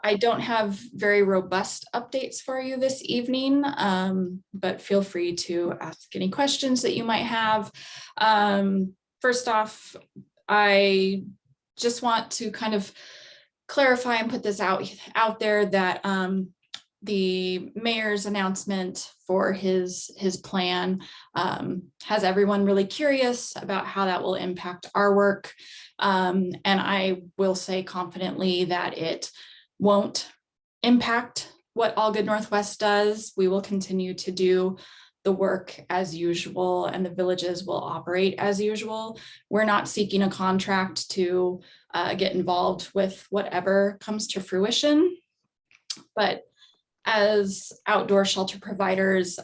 I don't have very robust updates for you this evening, but feel free to ask any questions that you might have. First off, I just want to kind of clarify and put this out there that the mayor's announcement for his plan has everyone really curious about how that will impact our work. And I will say confidently that it won't impact what All Good Northwest does. We will continue to do the work as usual, and the villages will operate as usual. We're not seeking a contract to get involved with whatever comes to fruition. But as outdoor shelter providers,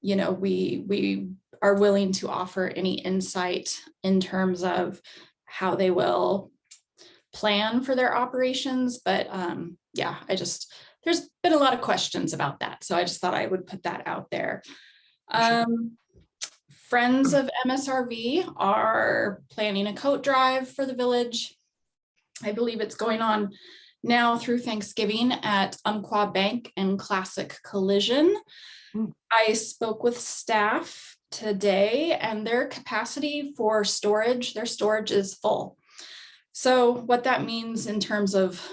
you know, we are willing to offer any insight in terms of how they will plan for their operations. But yeah, there's been a lot of questions about that. So I just thought I would put that out there. Friends of MSRV are planning a coat drive for the village. I believe it's going on now through Thanksgiving at Umpqua Bank and Classic Collision. I spoke with staff today and their capacity for storage, their storage is full. So what that means in terms of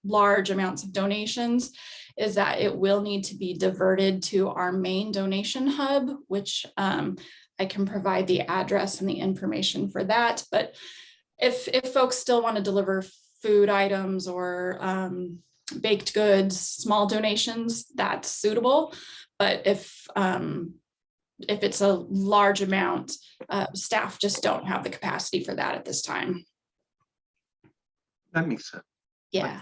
large amounts of donations is that it will need to be diverted to our main donation hub, which I can provide the address and the information for that. But if folks still want to deliver food items or baked goods, small donations, that's suitable. But if it's a large amount, staff just don't have the capacity for that at this time. That makes sense. Yeah.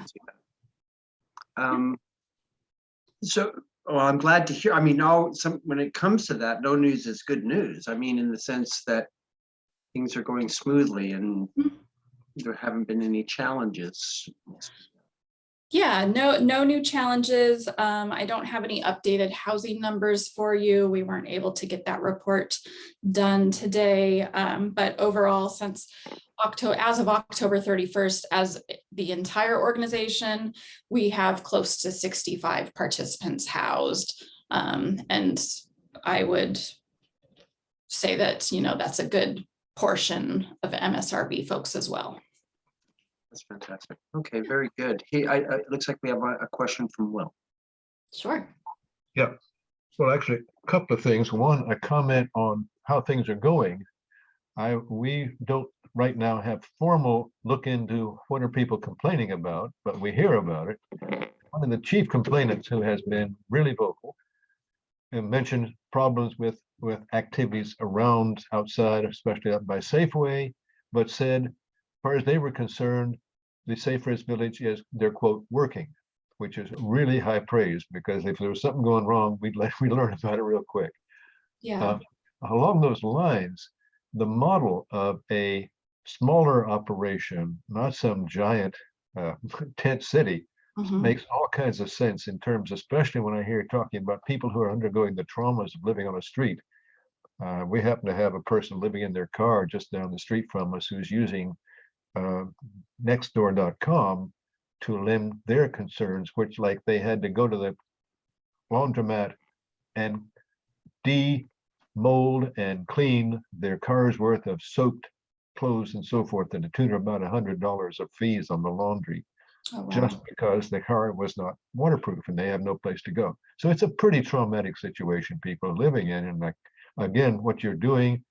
So, well, I'm glad to hear. I mean, when it comes to that, no news is good news. I mean, in the sense that things are going smoothly and there haven't been any challenges. Yeah, no new challenges. I don't have any updated housing numbers for you. We weren't able to get that report done today. But overall, as of October 31st, as the entire organization, we have close to 65 participants housed. And I would say that, you know, that's a good portion of MSRV folks as well. That's fantastic. Okay, very good. Hey, it looks like we have a question from Will. Sure. Yeah. Well, actually, a couple of things. One, a comment on how things are going. We don't right now have formal look into what are people complaining about, but we hear about it. One of the chief complainants who has been really vocal and mentioned problems with activities around outside, especially up by Safeway, but said, as far as they were concerned, the Safe Rest Village is, they're quote, working, which is really high praise, because if there was something going wrong, we learn about it real quick. Yeah. Along those lines, the model of a smaller operation, not some giant tent city, Mhm. makes all kinds of sense in terms, especially when I hear talking about people who are undergoing the traumas of living on a street. We happen to have a person living in their car just down the street from us who's using nextdoor.com to limit their concerns, which, like, they had to go to the laundromat and demold and clean their car's worth of soaked clothes and so forth, and the tune of about $100 of fees on the laundry, Oh, wow. just because the car was not waterproof and they have no place to go. So it's a pretty traumatic situation people are living in. And like, again, what you're doing,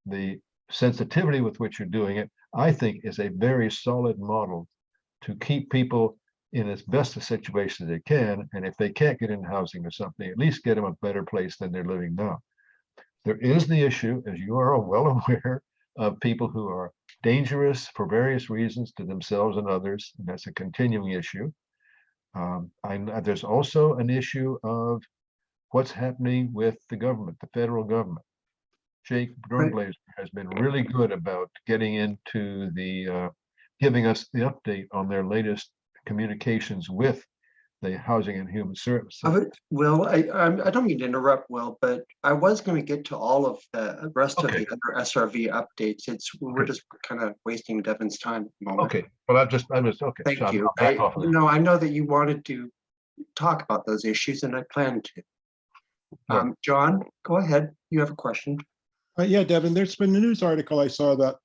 the sensitivity with which you're doing it, I think is a very solid model to keep people in as best a situation as they can. And if they can't get in housing or something, at least get them a better place than they're living now. There is the issue, as you are well aware, of people who are dangerous for various reasons to themselves and others, and that's a continuing issue. There's also an issue of what's happening with the government, the federal government. Jake Dornblaser has been really good about getting into the, giving us the update on their latest communications with the Housing and Human Services. Will, I don't mean to interrupt, Will, but I was going to get to all of the rest of Okay. the other SRV updates. We're just kind of wasting Devin's time at the moment. Okay, well, I was, okay. Thank so I'm you. back off of it. I know that you wanted to talk about those issues, and I plan to. Sure. John, go ahead. You have a question. Yeah, Devin, there's been a news article I saw that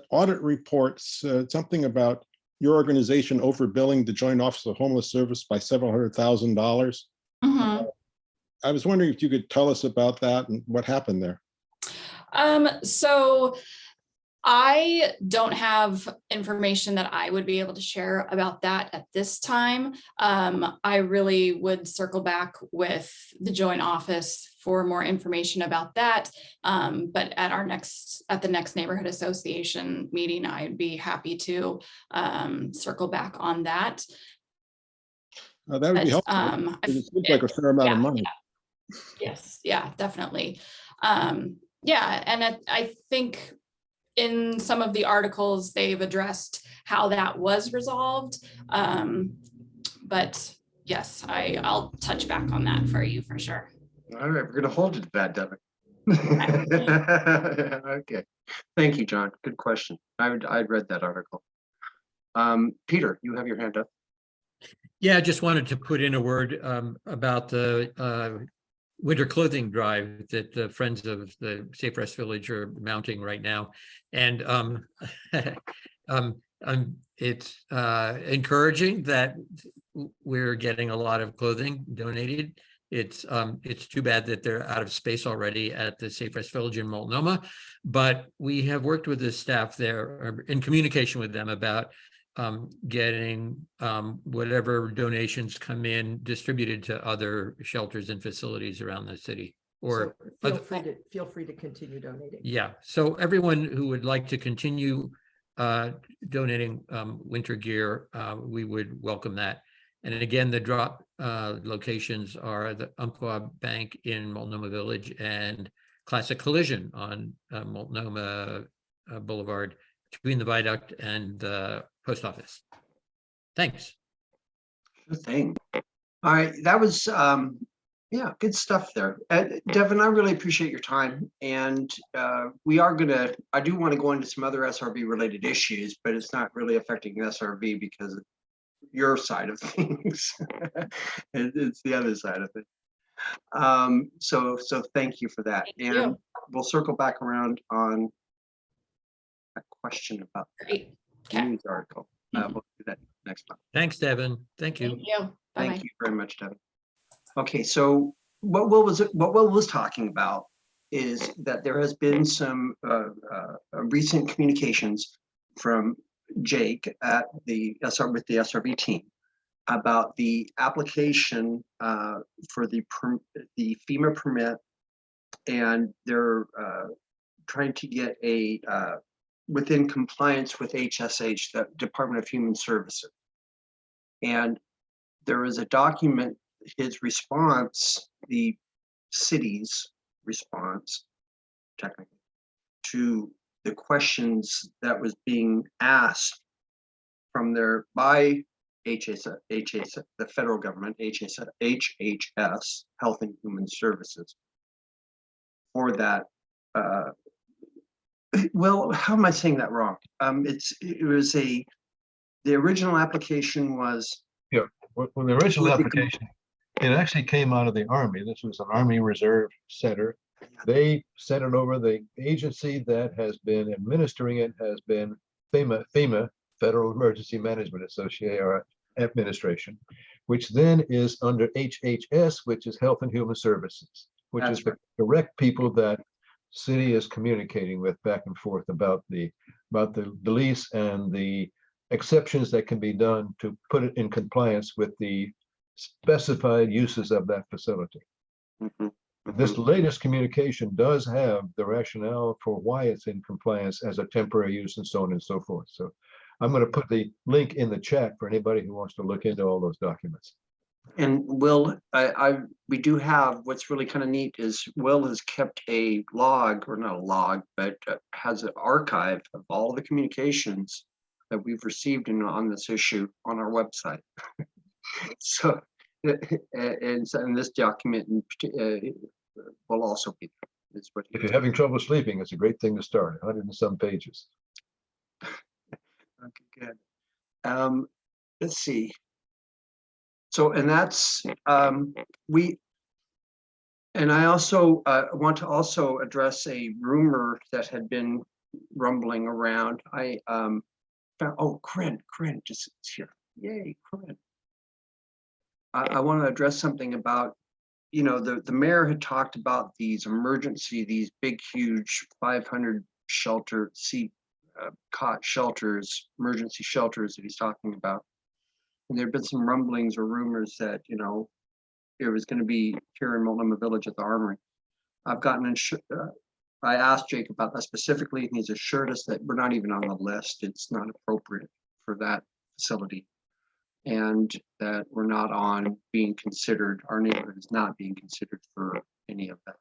audit reports something about your organization overbilling the Joint Office of Homeless Service by several $100,000. Mhm. I was wondering if you could tell us about that and what happened there. So I don't have information that I would be able to share about that at this time. I really would circle back with the joint office for more information about that. But at the next neighborhood association meeting, I'd be happy to circle back on that. That would be helpful. It seems like a fair amount of money. Yes, yeah, definitely. Yeah, and I think in some of the articles, they've addressed how that was resolved. But yes, I'll touch back on that for you for sure. All right, we're going to hold you to that, Devin. Okay. Thank you, John. Good question. I'd read that article. Peter, you have your hand up. Yeah, I just wanted to put in a word about the winter clothing drive that the Friends of the Safe Rest Village are mounting right now. And it's encouraging that we're getting a lot of clothing donated. It's too bad that they're out of space already at the Safe Rest Village in Multnomah, but we have worked with the staff there in communication with them about getting whatever donations come in distributed to other shelters and facilities around the city. Or so feel free to continue donating. Yeah, so everyone who would like to continue donating winter gear, we would welcome that. And again, the drop locations are the Umpqua Bank in Multnomah Village and Classic Collision on Multnomah Boulevard between the viaduct and the post office. Thanks. Sure thing. All right, that was yeah, good stuff there. Devin, I really appreciate your time, and I do want to go into some other SRV related issues, but it's not really affecting SRV because of your side of things. It's the other side of it. So thank you for that. And we'll circle back around on a question about Great. the news article. We'll do that next month. Thanks, Devin. Thank you. Thank you. Thank you very much, Devin. Okay, so what Will was talking about is that there has been some recent communications from Jake at the SRV team about the application for the FEMA permit, and they're trying to get a within compliance with HSH, the Department of Human Services. And there is a document, his response, the city's response, technically, to the questions that was being asked from by HHS, the federal government, HHS, Health and Human Services, for that. Well, how am I saying that wrong? The original application was. Yeah, when the original With the- application, it actually came out of the Army. This was an Army Reserve Center. They sent it over. The agency that has been administering it has been FEMA, Federal Emergency Management Association or Administration, which then is under HHS, which is Health and Human Services, which That's is the direct people that city is communicating with back and forth about the lease and the exceptions that can be done to put it in compliance with the specified uses of that facility. Mhm. This latest communication does have the rationale for why it's in compliance as a temporary use and so on and so forth. So I'm going to put the link in the chat for anybody who wants to look into all those documents. And Will, we do have, what's really kind of neat is Will has kept a log, or not a log, but has an archive of all the communications that we've received on this issue on our website. So, and this document will also be there. Is what If you're having trouble sleeping, it's a great thing to start. 100 and some pages. Okay, good. Let's see. So, and that's and I also want to also address a rumor that had been rumbling around. I found, oh, Corinne just is here. Yay, Corinne. I want to address something about, you know, the mayor had talked about these big, huge 500 shelter seat cot shelters, emergency shelters that he's talking about. And there've been some rumblings or rumors that, you know, it was going to be here in Multnomah Village at the Armory. I've gotten I asked Jake about that specifically, and he's assured us that we're not even on the list. It's not appropriate for that facility, and that we're not on being considered. Our neighborhood is not being considered for any of that.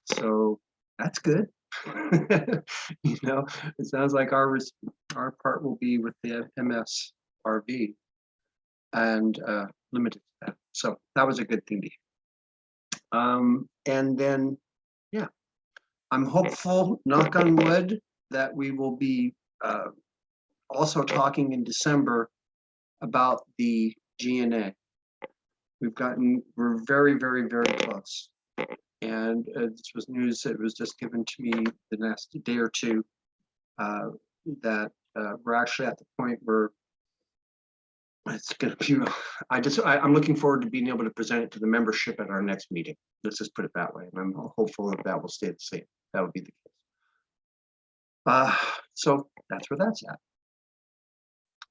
So that's good. You know, it sounds like our part will be with the MSRV and limited to that. So that was a good thing to hear. And then, yeah, I'm hopeful, knock on wood, that we will be also talking in December about the GNA. We're very, very, very close. And this was news that was just given to me the last day or two, that we're actually at the point where it's going to be, I'm looking forward to being able to present it to the membership at our next meeting. Let's just put it that way. And I'm hopeful that will stay the same. That would be the case. So that's where that's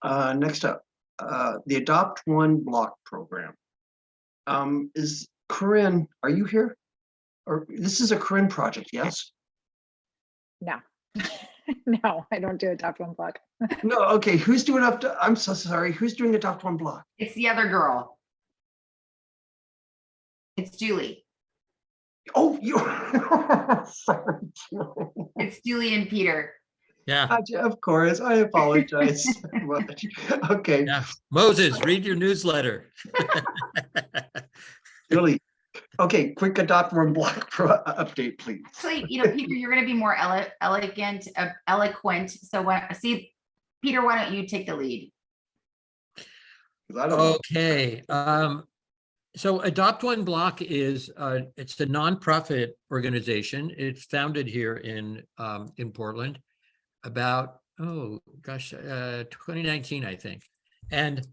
at. Next up, the Adopt One block program. Is Corinne, are you here? Or this is a Corinne project, yes? No, no, I don't do Adopt One block. No, okay, who's doing I'm so sorry, who's doing Adopt One block? It's the other girl. It's Julie. Oh, you sorry. It's Julie and Peter. Yeah, Of course, I apologize so much. Okay, yeah. Moses, read your newsletter. Julie. Okay, quick Adopt One block update, please. Actually, you know, Peter, you're going to be more eloquent. So Peter, why don't you take the lead? 'Cause I don't know. Okay. So Adopt One Block is it's a nonprofit organization. It's founded here in Portland about 2019, I think, and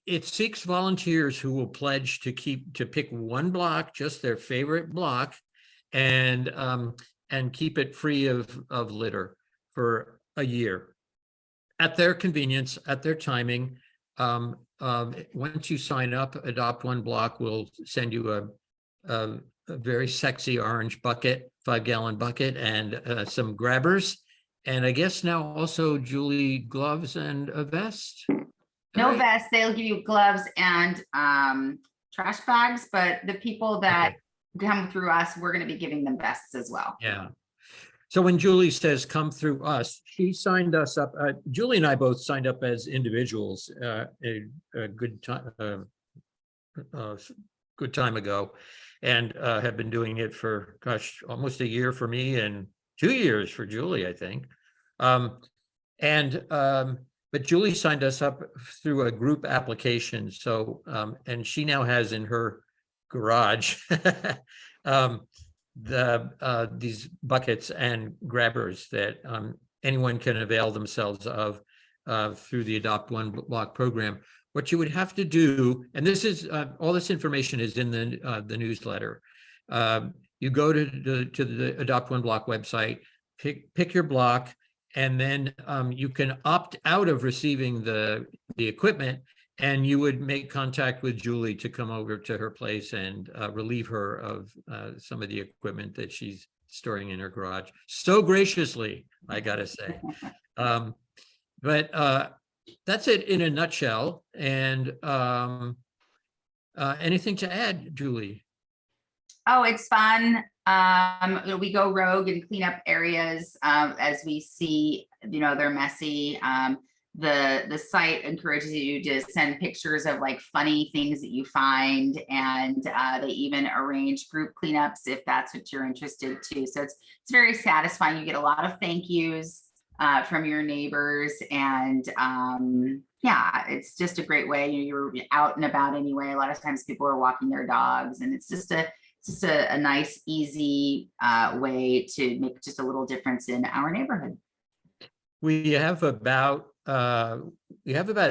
it seeks volunteers who will pledge to pick one block, just their favorite block, and keep it free of litter for a year at their convenience, at their timing. Once you sign up, Adopt One Block will send you a very sexy orange bucket, 5-gallon bucket, and some grabbers, And I guess now also Julie, gloves and a vest? No Right. vest, they'll give you gloves and trash bags, but the people that come through us, we're gonna be giving them vests as well. Yeah. So when Julie says come through us, she signed us up. Julie and I both signed up as individuals a good time, good time ago, and have been doing it for, gosh, almost a year for me and 2 years for Julie, I think. But Julie signed us up through a group application. So, and she now has in her garage these buckets and grabbers that anyone can avail themselves of through the Adopt One Block program. What you would have to do, and this is all this information is in the newsletter. You go to the Adopt One Block website, pick your block, and then you can opt out of receiving the equipment, and you would make contact with Julie to come over to her place and relieve her of some of the equipment that she's storing in her garage. So graciously, I gotta say. But that's it in a nutshell. And anything to add, Julie? Oh, it's fun. We go rogue and clean up areas as we see, they're messy. The site encourages you to send pictures of like funny things that you find, and they even arrange group cleanups if that's what you're interested to. So it's very satisfying. You get a lot of thank yous from your neighbors, and yeah, it's just a great way. You're out and about anyway. A lot of times people are walking their dogs, and it's just a nice, easy way to make just a little difference in our neighborhood. We have about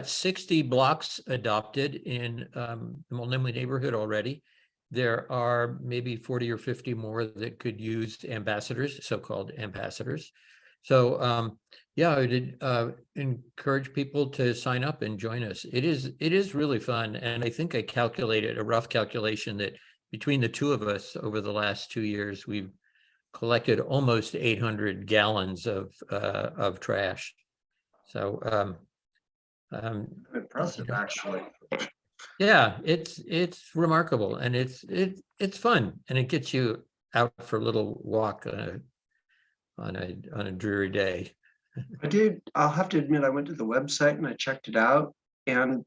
60 blocks adopted in the Multnomah neighborhood already. There are maybe 40 or 50 more that could use ambassadors, so-called ambassadors. So yeah, I did encourage people to sign up and join us. It is really fun, and I think I calculated a rough calculation that between the two of us over the last 2 years, we've collected almost 800 gallons of trash. So Impressive, actually. yeah, it's remarkable, and it's fun, and it gets you out for a little walk on a dreary day. I'll have to admit, I went to the website and I checked it out, and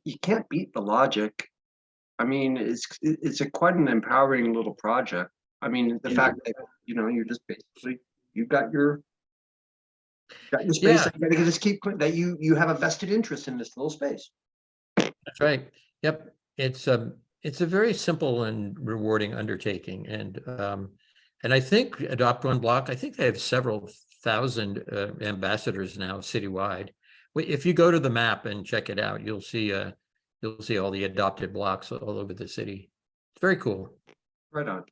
you can't beat the logic. I mean, it's quite an empowering little project. I mean, the fact that, you're just basically, you've got your space, Yeah. that you gotta just keep, that you have a vested interest in this little space. That's right. Yep. It's a very simple and rewarding undertaking. And I think Adopt One Block, I think they have several thousand ambassadors now citywide. If you go to the map and check it out, you'll see all the adopted blocks all over the city. It's very cool. Right on.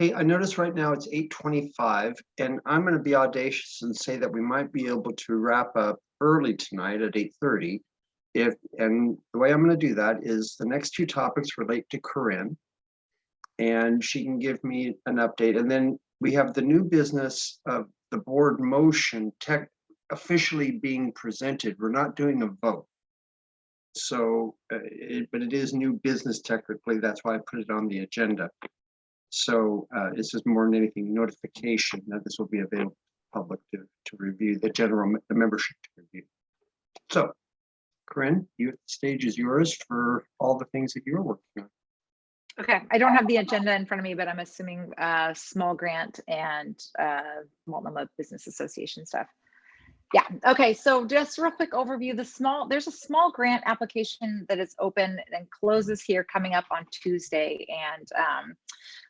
Hey, I notice right now it's 8:25, and I'm going to be audacious and say that we might be able to wrap up early tonight at 8:30. And the way I'm going to do that is the next two topics relate to Corinne, and she can give me an update. And then we have the new business of the board motion officially being presented. We're not doing a vote. So, but it is new business technically. That's why I put it on the agenda. So this is more than anything notification that this will be available to the public to review, the membership to review. So, Corinne, the stage is yours for all the things that you're working on. Okay, I don't have the agenda in front of me, but I'm assuming small grant and Multnomah Business Association stuff. Yeah, okay, so just real quick overview, there's a small grant application that is open and closes here coming up on Tuesday. And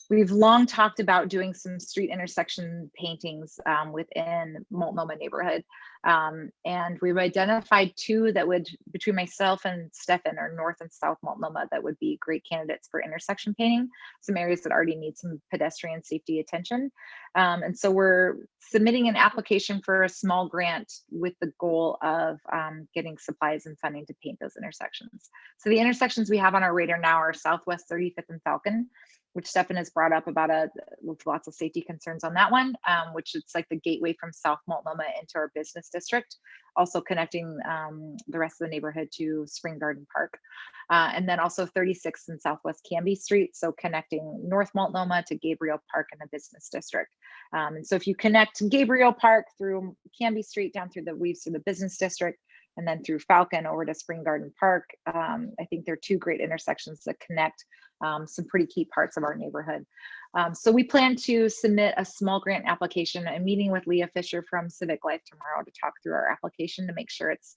we've long talked about doing some street intersection paintings within Multnomah neighborhood. And we've identified two that would, between myself and Stefan, are North and South Multnomah, that would be great candidates for intersection painting, some areas that already need some pedestrian safety attention. And so we're submitting an application for a small grant with the goal of getting supplies and funding to paint those intersections. So the intersections we have on our radar now are Southwest 35th and Falcon. which Stefan has brought up about with lots of safety concerns on that one, which it's like the gateway from South Multnomah into our business district, also connecting the rest of the neighborhood to Spring Garden Park. And then also 36th and Southwest Canby Street, so connecting North Multnomah to Gabriel Park in the business district. And so if you connect Gabriel Park through Canby Street down through the weaves through the business district, and then through Falcon over to Spring Garden Park, I think they're two great intersections that connect some pretty key parts of our neighborhood. So we plan to submit a small grant application, a meeting with Leah Fisher from Civic Life tomorrow to talk through our application to make sure it's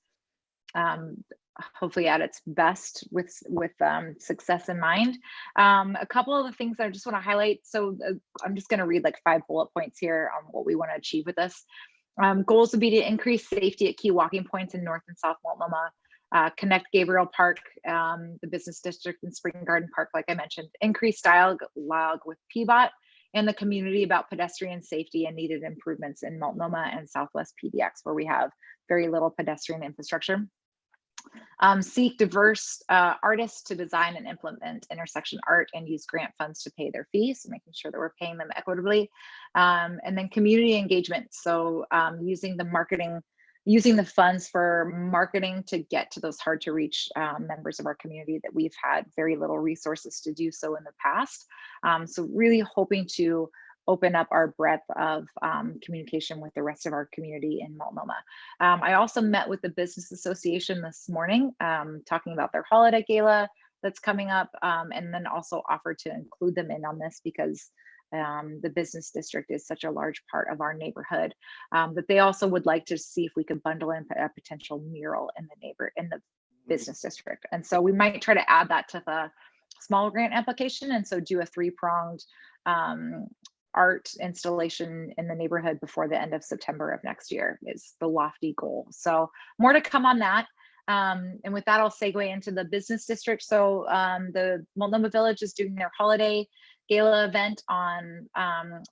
hopefully at its best with success in mind. A couple of the things that I just want to highlight. So I'm just going to read like 5 bullet points here on what we want to achieve with this. Goals would be to increase safety at key walking points in North and South Multnomah, connect Gabriel Park, the business district, and Spring Garden Park, like I mentioned, increase dialogue with PBOT and the community about pedestrian safety and needed improvements in Multnomah and Southwest PDX, where we have very little pedestrian infrastructure. Seek diverse artists to design and implement intersection art and use grant funds to pay their fees, so making sure that we're paying them equitably. And then community engagement, so using the funds for marketing to get to those hard to reach members of our community that we've had very little resources to do so in the past. So really hoping to open up our breadth of communication with the rest of our community in Multnomah. I also met with the Business Association this morning, talking about their holiday gala that's coming up, and then also offered to include them in on this because the business district is such a large part of our neighborhood, that they also would like to see if we could bundle in a potential mural in the business district. And so we might try to add that to the small grant application, and so do a 3-pronged art installation in the neighborhood before the end of September of next year is the lofty goal. So more to come on that. And with that, I'll segue into the business district. So the Multnomah Village is doing their holiday gala event on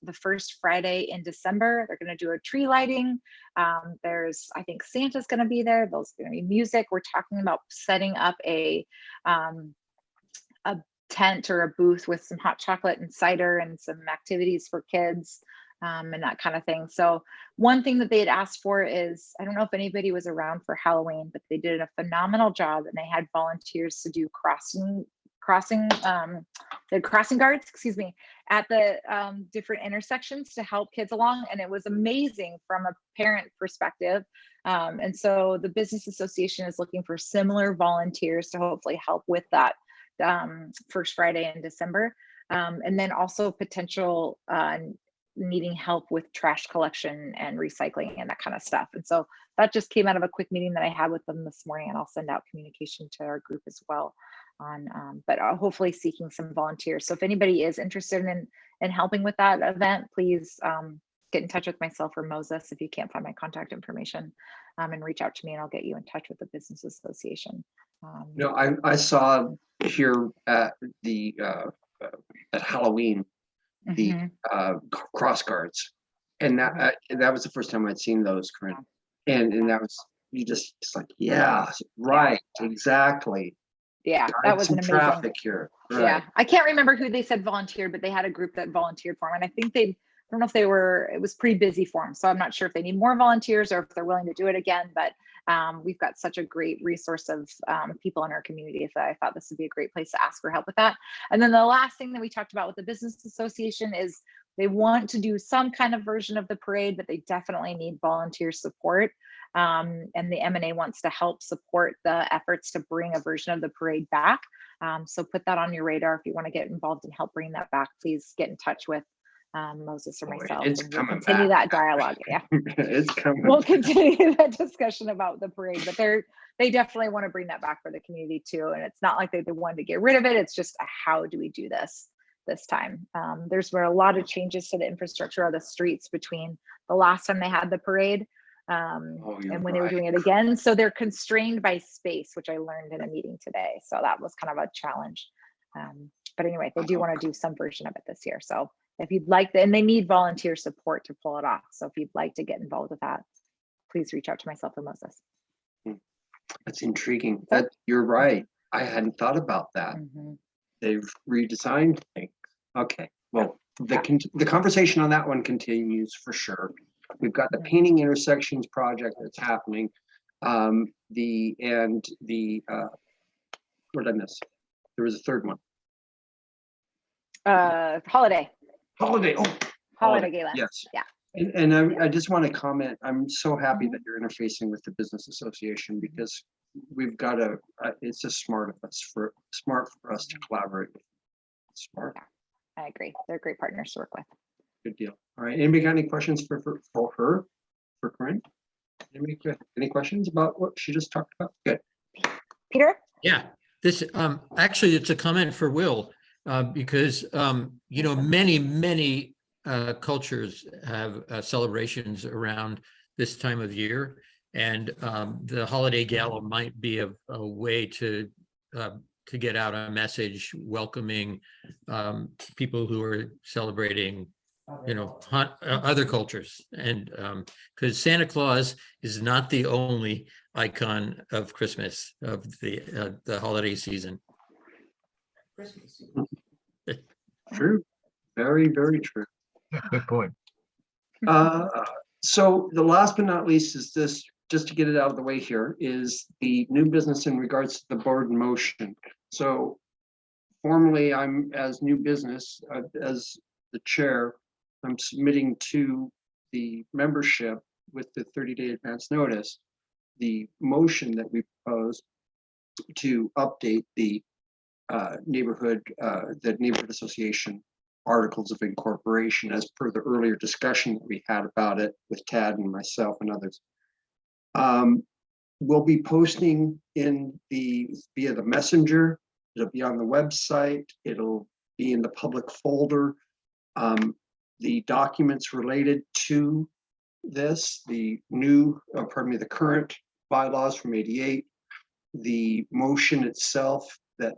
the first Friday in December. They're going to do a tree lighting. I think Santa's going to be there. There's going to be music. We're talking about setting up a tent or a booth with some hot chocolate and cider and some activities for kids and that kind of thing. So one thing that they had asked for is, I don't know if anybody was around for Halloween, but they did a phenomenal job, and they had volunteers to do crossing guards, at the different intersections to help kids along. And it was amazing from a parent perspective. And so the Business Association is looking for similar volunteers to hopefully help with that first Friday in December. And then also potential needing help with trash collection and recycling and that kind of stuff. And so that just came out of a quick meeting that I had with them this morning, and I'll send out communication to our group as well on, but hopefully seeking some volunteers. So if anybody is interested in helping with that event, please get in touch with myself or Moses if you can't find my contact information, and reach out to me and I'll get you in touch with the Business Association. I saw here at the at Halloween the cross guards, and that was the first time I'd seen those, Corinne, and that was it's like, yeah, right, exactly. Yeah, Got that was some an amazing traffic here. Right. Yeah, I can't remember who they said volunteered, but they had a group that volunteered for them, and I think I don't know if it was pretty busy for them, so I'm not sure if they need more volunteers or if they're willing to do it again, but we've got such a great resource of people in our community, so I thought this would be a great place to ask for help with that. And then the last thing that we talked about with the Business Association is they want to do some kind of version of the parade, but they definitely need volunteer support. And the M&A wants to help support the efforts to bring a version of the parade back. So put that on your radar. If you want to get involved and help bring that back, please get in touch with Moses or myself. It's and we'll coming continue back. that dialogue. Yeah, it's coming. We'll continue that discussion about the parade, but they definitely want to bring that back for the community too. And it's not like they wanted to get rid of it. It's just how do we do this time? There's been a lot of changes to the infrastructure of the streets between the last time they had the parade and when they were doing it again. So they're constrained by space, which I learned in a meeting today. So that was kind of a challenge. But anyway, they do want to do some version of it this year. So if you'd like and they need volunteer support to pull it off. So if you'd like to get involved with that, please reach out to myself or Moses. That's intriguing. You're right. I hadn't thought about that. They've redesigned things. Okay, well, the conversation on that one continues for sure. We've got the painting intersections project that's happening. What did I miss? There was a third one. Holiday Holiday, Holiday Gala. yes. Yeah. And I just want to comment, I'm so happy that you're interfacing with the business association because we've got to, it's just smart for us to collaborate with. Smart, I agree. They're great partners to work with. good deal. All right, anybody got any questions for her, for Corinne? Any questions about what she just talked about? Good. Peter? Yeah, this, actually, it's a comment for Will, because, you know, many cultures have celebrations around this time of year. And the holiday gala might be a way to get out a message welcoming people who are celebrating, you know, other cultures. And because Santa Claus is not the only icon of Christmas, of the holiday season. True, very, very true. Good point. So the last but not least is this, just to get it out of the way here, is the new business in regards to the board motion. So formally, I'm as new business, as the chair, I'm submitting to the membership with the 30-day advance notice, the motion that we propose to update the neighborhood association articles of incorporation as per the earlier discussion that we had about it with Tad and myself and others. We'll be posting via the messenger. It'll be on the website. It'll be in the public folder. The documents related to this, the current bylaws from '88, the motion itself that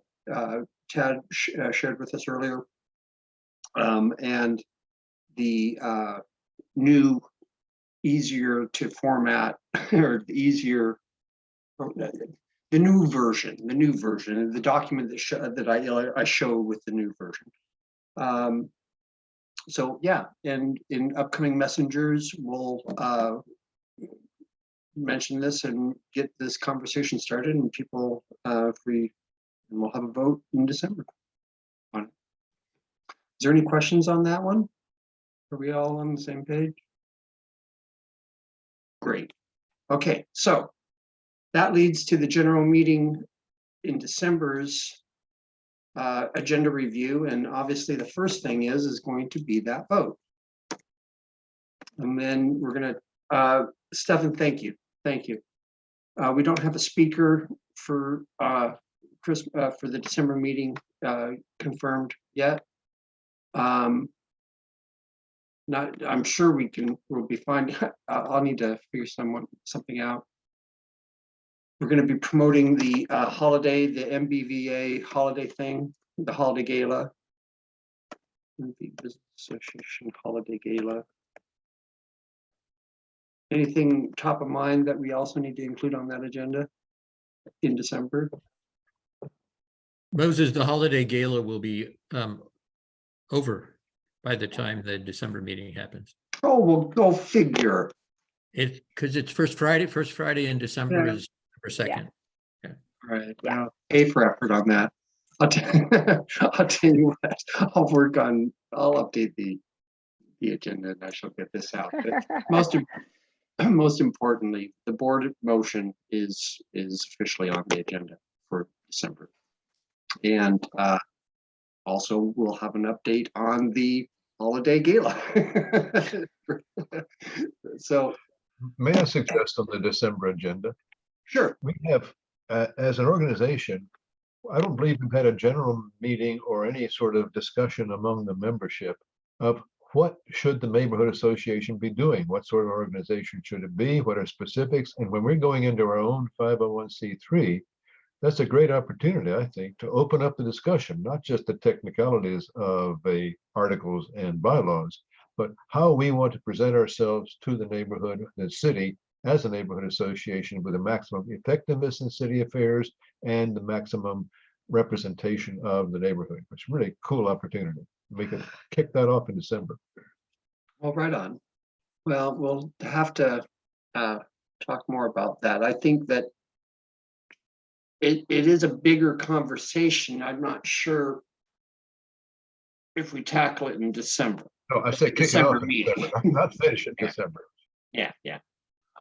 Tad shared with us earlier, and the new, easier to format, or the new version, the document that I show with the new version. So yeah, and in upcoming messengers, we'll mention this and get this conversation started, and people free, and we'll have a vote in December on it. Is there any questions on that one? Are we all on the same page? Great. Okay, so that leads to the general meeting in December's agenda review, and obviously the first thing is going to be that vote. And then we're gonna, Stefan, thank you. We don't have a speaker for the December meeting confirmed yet. I'm sure we'll be fine. I'll need to figure something out. We're going to be promoting the holiday, the MBVA holiday thing, the holiday gala. The Business Association holiday gala. Anything top of mind that we also need to include on that agenda in December? Moses, the holiday gala will be over by the time the December meeting happens. Oh, well, go figure. Because it's first Friday in December Yeah. is December 2nd. All right, now pay for effort on that. I'll tell you what, I'll update the agenda and I shall get this out. But most importantly, the board motion is officially on the agenda for December. And also we'll have an update on the holiday gala. So May I suggest on the December agenda? Sure. We have, as an organization, I don't believe we've had a general meeting or any sort of discussion among the membership of what should the neighborhood association be doing? What sort of organization should it be? What are specifics? And when we're going into our own 501c3, that's a great opportunity, I think, to open up the discussion, not just the technicalities of the articles and bylaws, but how we want to present ourselves to the neighborhood, the city, as a neighborhood association with the maximum effectiveness in city affairs and the maximum representation of the neighborhood. It's a really cool opportunity. We could kick that off in December. Well, right on. Well, we'll have to talk more about that. I think that it is a bigger conversation. I'm not sure if we tackle it in December. No, I say kick it December off in meeting. December, not finish in Yeah. December. Yeah, yeah.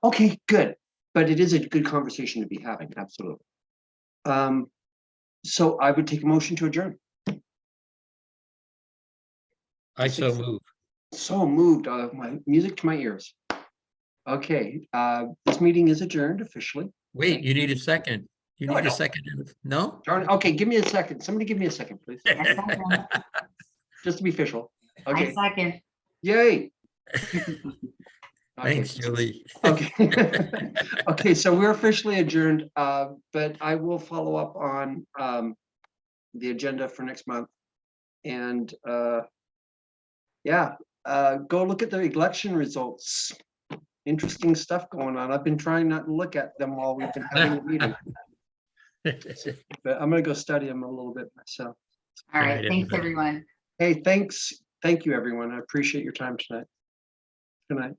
Okay, good. But it is a good conversation to be having, absolutely. So I would take a motion to adjourn. I so move. So moved, my music to my ears. Okay, this meeting is adjourned officially. Wait, you need a second. You No, I need a don't. second. No? Darn, okay, give me a second. Somebody give me a second, please. I second. Just to be official. I Okay, second. yay. Thanks, Okay. Julie. Okay. Okay, so we're officially adjourned, but I will follow up on the agenda for next month. And yeah, go look at the election results. Interesting stuff going on. I've been trying not to look at them while we've been having a meeting, but I'm gonna go study them a little bit myself. All Good right, night, thanks, everybody. everyone. Hey, thanks. Thank you, everyone. I appreciate your time tonight. Good night.